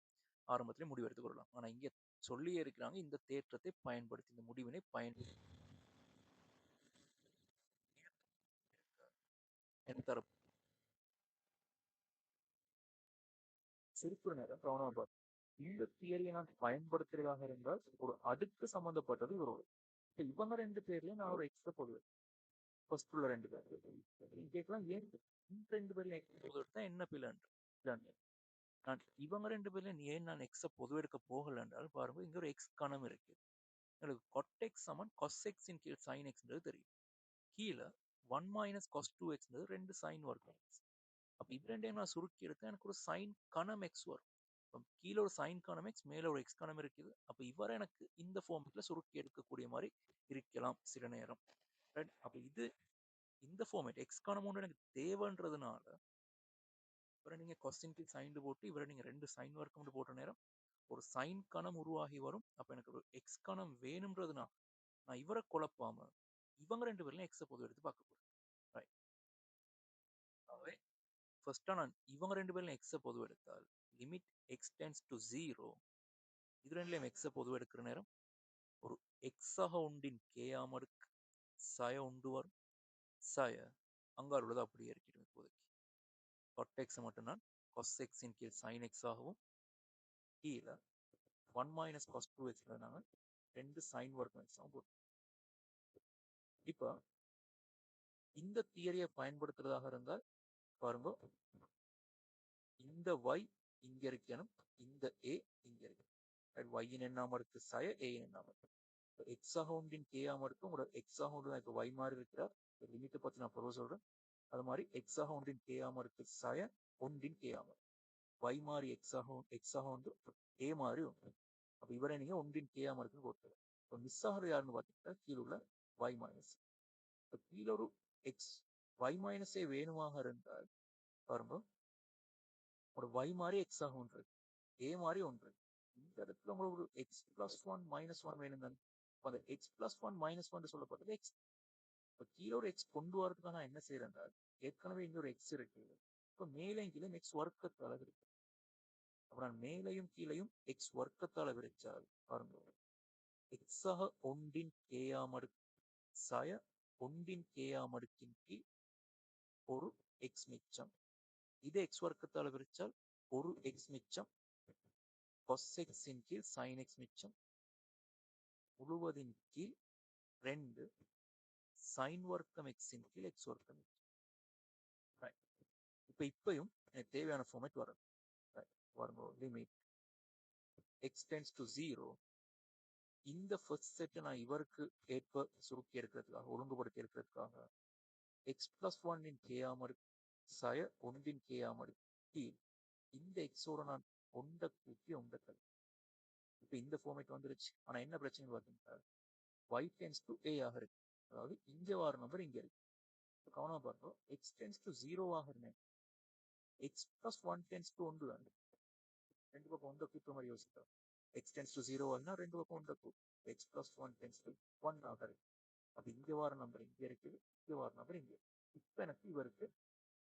ஆரம்பத்திலே முடிவு எடுத்துக் கொள்ளலாம். ஆனா இங்க சொல்லியே இருக்கிறாங்க இந்த தேற்றத்தை பயன்படுத்தி இந்த முடிவினை பயன்படுத்தி தரப்பு சிரிப்பு நேரம் கவனமா பார்த்து இந்த தியரியை நான் பயன்படுத்துறதாக இருந்தால் ஒரு அடுக்கு சம்பந்தப்பட்டது ஒரு இவங்க ரெண்டு பேர்லயும் நான் ஒரு எக்ஸ்ட்ரா போடுவேன். ஃபர்ஸ்ட் உள்ள ரெண்டு பேர் கேட்கலாம் ஏன் இந்த ரெண்டு பேர்ல பொது எடுத்தா என்ன பிள்ளைன்னு நான் இவங்க ரெண்டு பேர்ல ஏன் நான் எக்ஸ பொது எடுக்க போகல என்றால் பாருங்க இங்க ஒரு எக்ஸ் கணம் இருக்கு. எனக்கு கொட்டெக்ஸ் சமன் கொசெக்ஸ் இன் கீழ் சைன் எக்ஸ்ன்றது தெரியும். கீழே 1 மைனஸ் கொஸ் 2x ரெண்டு சைன் வரும். அப்ப இது ரெண்டையும் நான் சுருக்கி எடுத்தா எனக்கு ஒரு சைன் கணம் எக்ஸ் வரும். கீழே ஒரு சைன் கணம் எக்ஸ் மேல ஒரு எக்ஸ் கணம் இருக்குது. அப்ப இவரை எனக்கு இந்த ஃபார்மேட்ல சுருக்கி எடுக்கக்கூடிய மாதிரி இருக்கலாம் சில நேரம். அப்ப இது இந்த ஃபார்மேட் எக்ஸ் கணம் ஒன்று எனக்கு தேவைன்றதுனால இவரை நீங்க கொஸ்டின் சைன் போட்டு இவரை நீங்க ரெண்டு சைன் வர்க்கம் போட்ட நேரம் ஒரு சைன் கணம் உருவாகி வரும். அப்ப எனக்கு ஒரு எக்ஸ் கணம் வேணும்ன்றதுனா நான் இவரை குழப்பாம இவங்க ரெண்டு பேர்லையும் எக்ஸ பொது எடுத்து பார்க்க போறேன். ஃபர்ஸ்டா நான் இவங்க ரெண்டு பேர்லையும் எக்ஸ பொது எடுத்தால் லிமிட் எக்ஸ் டென்ஸ் டு 0 இது ரெண்டுலையும் எக்ஸ பொது எடுக்கிற நேரம் ஒரு எக்ஸாக உண்டின் கேயாம இருக்கு சய உண்டு வரும். சய அங்கால் உள்ளது அப்படியே இருக்கிறது. இப்போதைக்கு கொட்டெக்ஸ் மட்டும்தான் கொஸ் எக்ஸின் கீழ் சைன் எக்ஸ் ஆகவும் கீழே 1 மைனஸ் கொஸ் 2x நாங்கள் ரெண்டு சைன் ஒர்க் எக்ஸாகவும் போட்டோம். இப்போ இந்த தியரியை பயன்படுத்துறதாக இருந்தால் பாருங்க இந்த y இங்க இருக்கணும் இந்த a இங்க இருக்கு. y இன் எண்ணாம இருக்கு சய a இன் எண்ணாம இருக்கு. எக்ஸ் அகவுண்டின் கே ஆம இருக்கும் உங்களோட எக்ஸ் அகவுண்ட் தான் இப்போ y மாறி இருக்கிறார். லிமிட்டை பத்தி நான் பொருள் சொல்றேன். அது மாதிரி எக்ஸ் அகவுண்டின் கே ஆம இருக்கு சய ஒன்றின் கே ஆம y மாறி எக்ஸ் அகவுண்ட் a மாறி ஒன்று. அப்ப இவரை நீங்க ஒன்றின் கே ஆம இருக்குன்னு போட்டு இப்போ மிஸ் ஆகிறது யாருன்னு பாத்தீங்கன்னா கீழே உள்ள y மைனஸ். கீழே ஒரு எக்ஸ் y மைனஸே வேணுமாக இருந்தால் பாருங்க ஒரு y மாறி எக்ஸ் அகவுண்ட் இருக்கு a மாறி ஒன்று. இந்த இடத்துல உங்களுக்கு ஒரு X plus one minus one வேணும் தானே. அந்த X plus one minus one சொல்லப்பட்டது எக்ஸ். இப்போ கீழே ஒரு எக்ஸ் கொண்டு வரதுக்காக நான் என்ன செய்யறேன் ஏற்கனவே இங்க ஒரு எக்ஸ் இருக்கு. இப்போ மேலையும் கீழே எக்ஸ் வர்க்கத்தால இருக்கு. அப்ப நான் மேலையும் கீழையும் எக்ஸ் வர்க்கத்தால விரிச்சால் பாருங்க எக்ஸாக ஒன்றின் கேயாமடு சய ஒன்றின் கேயாமடுக்கின் கீழ் ஒரு எக்ஸ் மிச்சம். இதே எக்ஸ் வர்க்கத்தால விரிச்சால் ஒரு எக்ஸ் மிச்சம் கொஸ் எக்ஸின் கீழ் சைன் எக்ஸ் மிச்சம் முழுவதின் கீழ் ரெண்டு சைன் வர்க்கம் எக்ஸின் கீழ் எக்ஸ் வர்க்கம். இப்பயும் எனக்கு தேவையான ஃபார்மேட் வரும். லிமிட் எக்ஸ் டென்ஸ் டு 0 இந்த ஃபர்ஸ்ட் செட்டை நான் இவருக்கு ஏற்ப சுருக்கி எடுக்கிறதுக்காக ஒழுங்குபடுத்தி எடுக்கிறதுக்காக எக்ஸ் பிளஸ் ஒன்னின் கேயாமடு சய ஒன்றின் கேயாமடு கீழ் இந்த எக்ஸோட நான் ஒன்றை கூட்டி ஒன்றை கல். இப்ப இந்த ஃபார்மேட் வந்துருச்சு. ஆனா என்ன பிரச்சனை பார்த்தீங்கன்னா y டென்ஸ் டு a ஆக இருக்கு. அதாவது இங்க வர நம்பர் இங்க இருக்கு. கவனமா பார்த்தோம் எக்ஸ் டென்ஸ் டு 0 ஆக இருந்தேன் X plus one tends to ஒன்று தான் ரெண்டு பக்கம் ஒன்றை கூட்டுற மாதிரி யோசிக்கிறோம். எக்ஸ் டென்ஸ் டு 0 ஆகுனா ரெண்டு பக்கம் ஒன்றை கூட்டும் X plus one tends to one ஆக இருக்கு. அது இங்கே வர நம்பர் இங்கே இருக்குது, இங்கே வர நம்பர் இங்கே. இப்போ எனக்கு இவருக்கு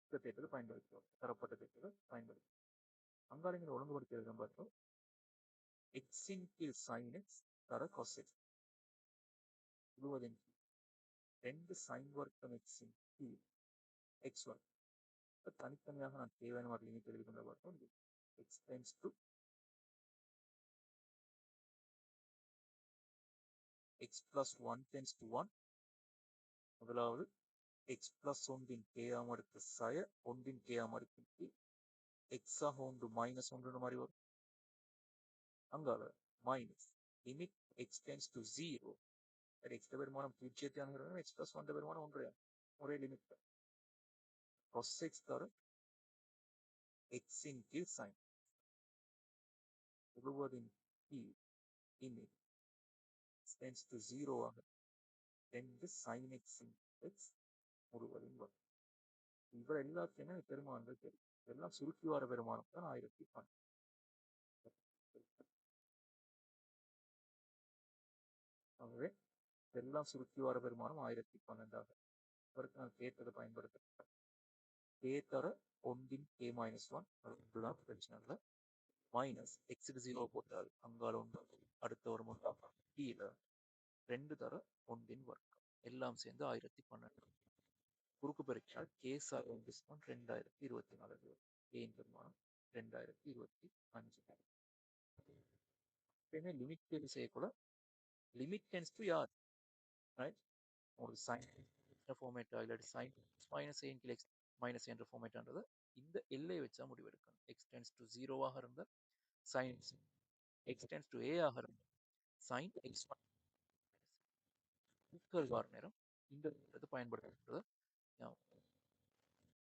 இந்த தேட்டத்தை பயன்படுத்துவோம், தரப்பட்ட தேட்டத்தை பயன்படுத்தும். அங்காளிங்களை ஒழுங்குபடுத்தி பார்த்தோம். எக்ஸின் கீழ் சைன் எக்ஸ் தர கொசெக்ஸ் முழுவதின் ரெண்டு சைன் வர்க்கம் எக்ஸின் கீழ் எக்ஸ் வர்க்கம். இப்போ தனித்தனியாக நான் தேவையான மாதிரி லிமிட் எழுதி கொண்ட பார்த்தோம். X tends to X plus one tends to one. முதலாவது எக்ஸ் பிளஸ் ஒன்றின் கேஆம் அடுக்கு சய ஒன்றின் கேஆம் அடுக்கு கீழ் எக்ஸாக ஒன்று மைனஸ் ஒன்று மாதிரி வரும். அங்கால minus limit X tends to zero. X பெருமானம் பூஜ்ஜியத்தை எக்ஸ் பிளஸ் ஒன் பெருமானம் ஒரே லிமிட். கொசெக்ஸ் தர எக்ஸின் கீழ் சைன் முழுவதின் கீழ் லிமிட் டென்ஸ் டு ஜீரோ ஆக ரெண்டு சைன் எக்ஸின் எக்ஸ் முழுவதின் வரும். இவர் எல்லாத்தையுமே பெருமானங்கள் தெரியும். இதெல்லாம் சுருக்கி வர பெருமானம் தான் 1012. ஆகவே இதெல்லாம் சுருக்கி வர பெருமானம் 1012. இதற்கு நான் கேட்டதை பயன்படுத்த கே தர ஒன்றின் கே மைனஸ் ஒன், அதுதான் பிரச்சனை இல்லை. மைனஸ் எக்ஸுக்கு ஜீரோ போட்டால் அங்கால ஒன்று அடுத்த ஒரு முட்டா கீழே ரெண்டு தர ஒன்றின் வர்க்கம் எல்லாம் சேர்ந்து 1012. குறுக்கு பெருக்கினால் கே சார் 2024 ஏன் பெருமானம் 2025. எப்பயுமே லிமிட் தேர்வு செய்யக்கூட லிமிட் டென்ஸ் டு யார், ரைட்? ஒரு சைன் ஃபார்மேட்டா இல்லாட்டி சைன் மைனஸ் ஏன் கிளை மைனஸ் என்ற ஃபார்மேட்டான்றது இந்த எல்லையை வச்சா முடிவெடுக்கணும். எக்ஸ் டென்ஸ் டு ஜீரோவாக இருந்தால் சைன் எக்ஸ் டென்ஸ் டு ஏ ஆக இருந்தால் சைன் எக்ஸ் நேரம் இந்த பயன்படுத்துறது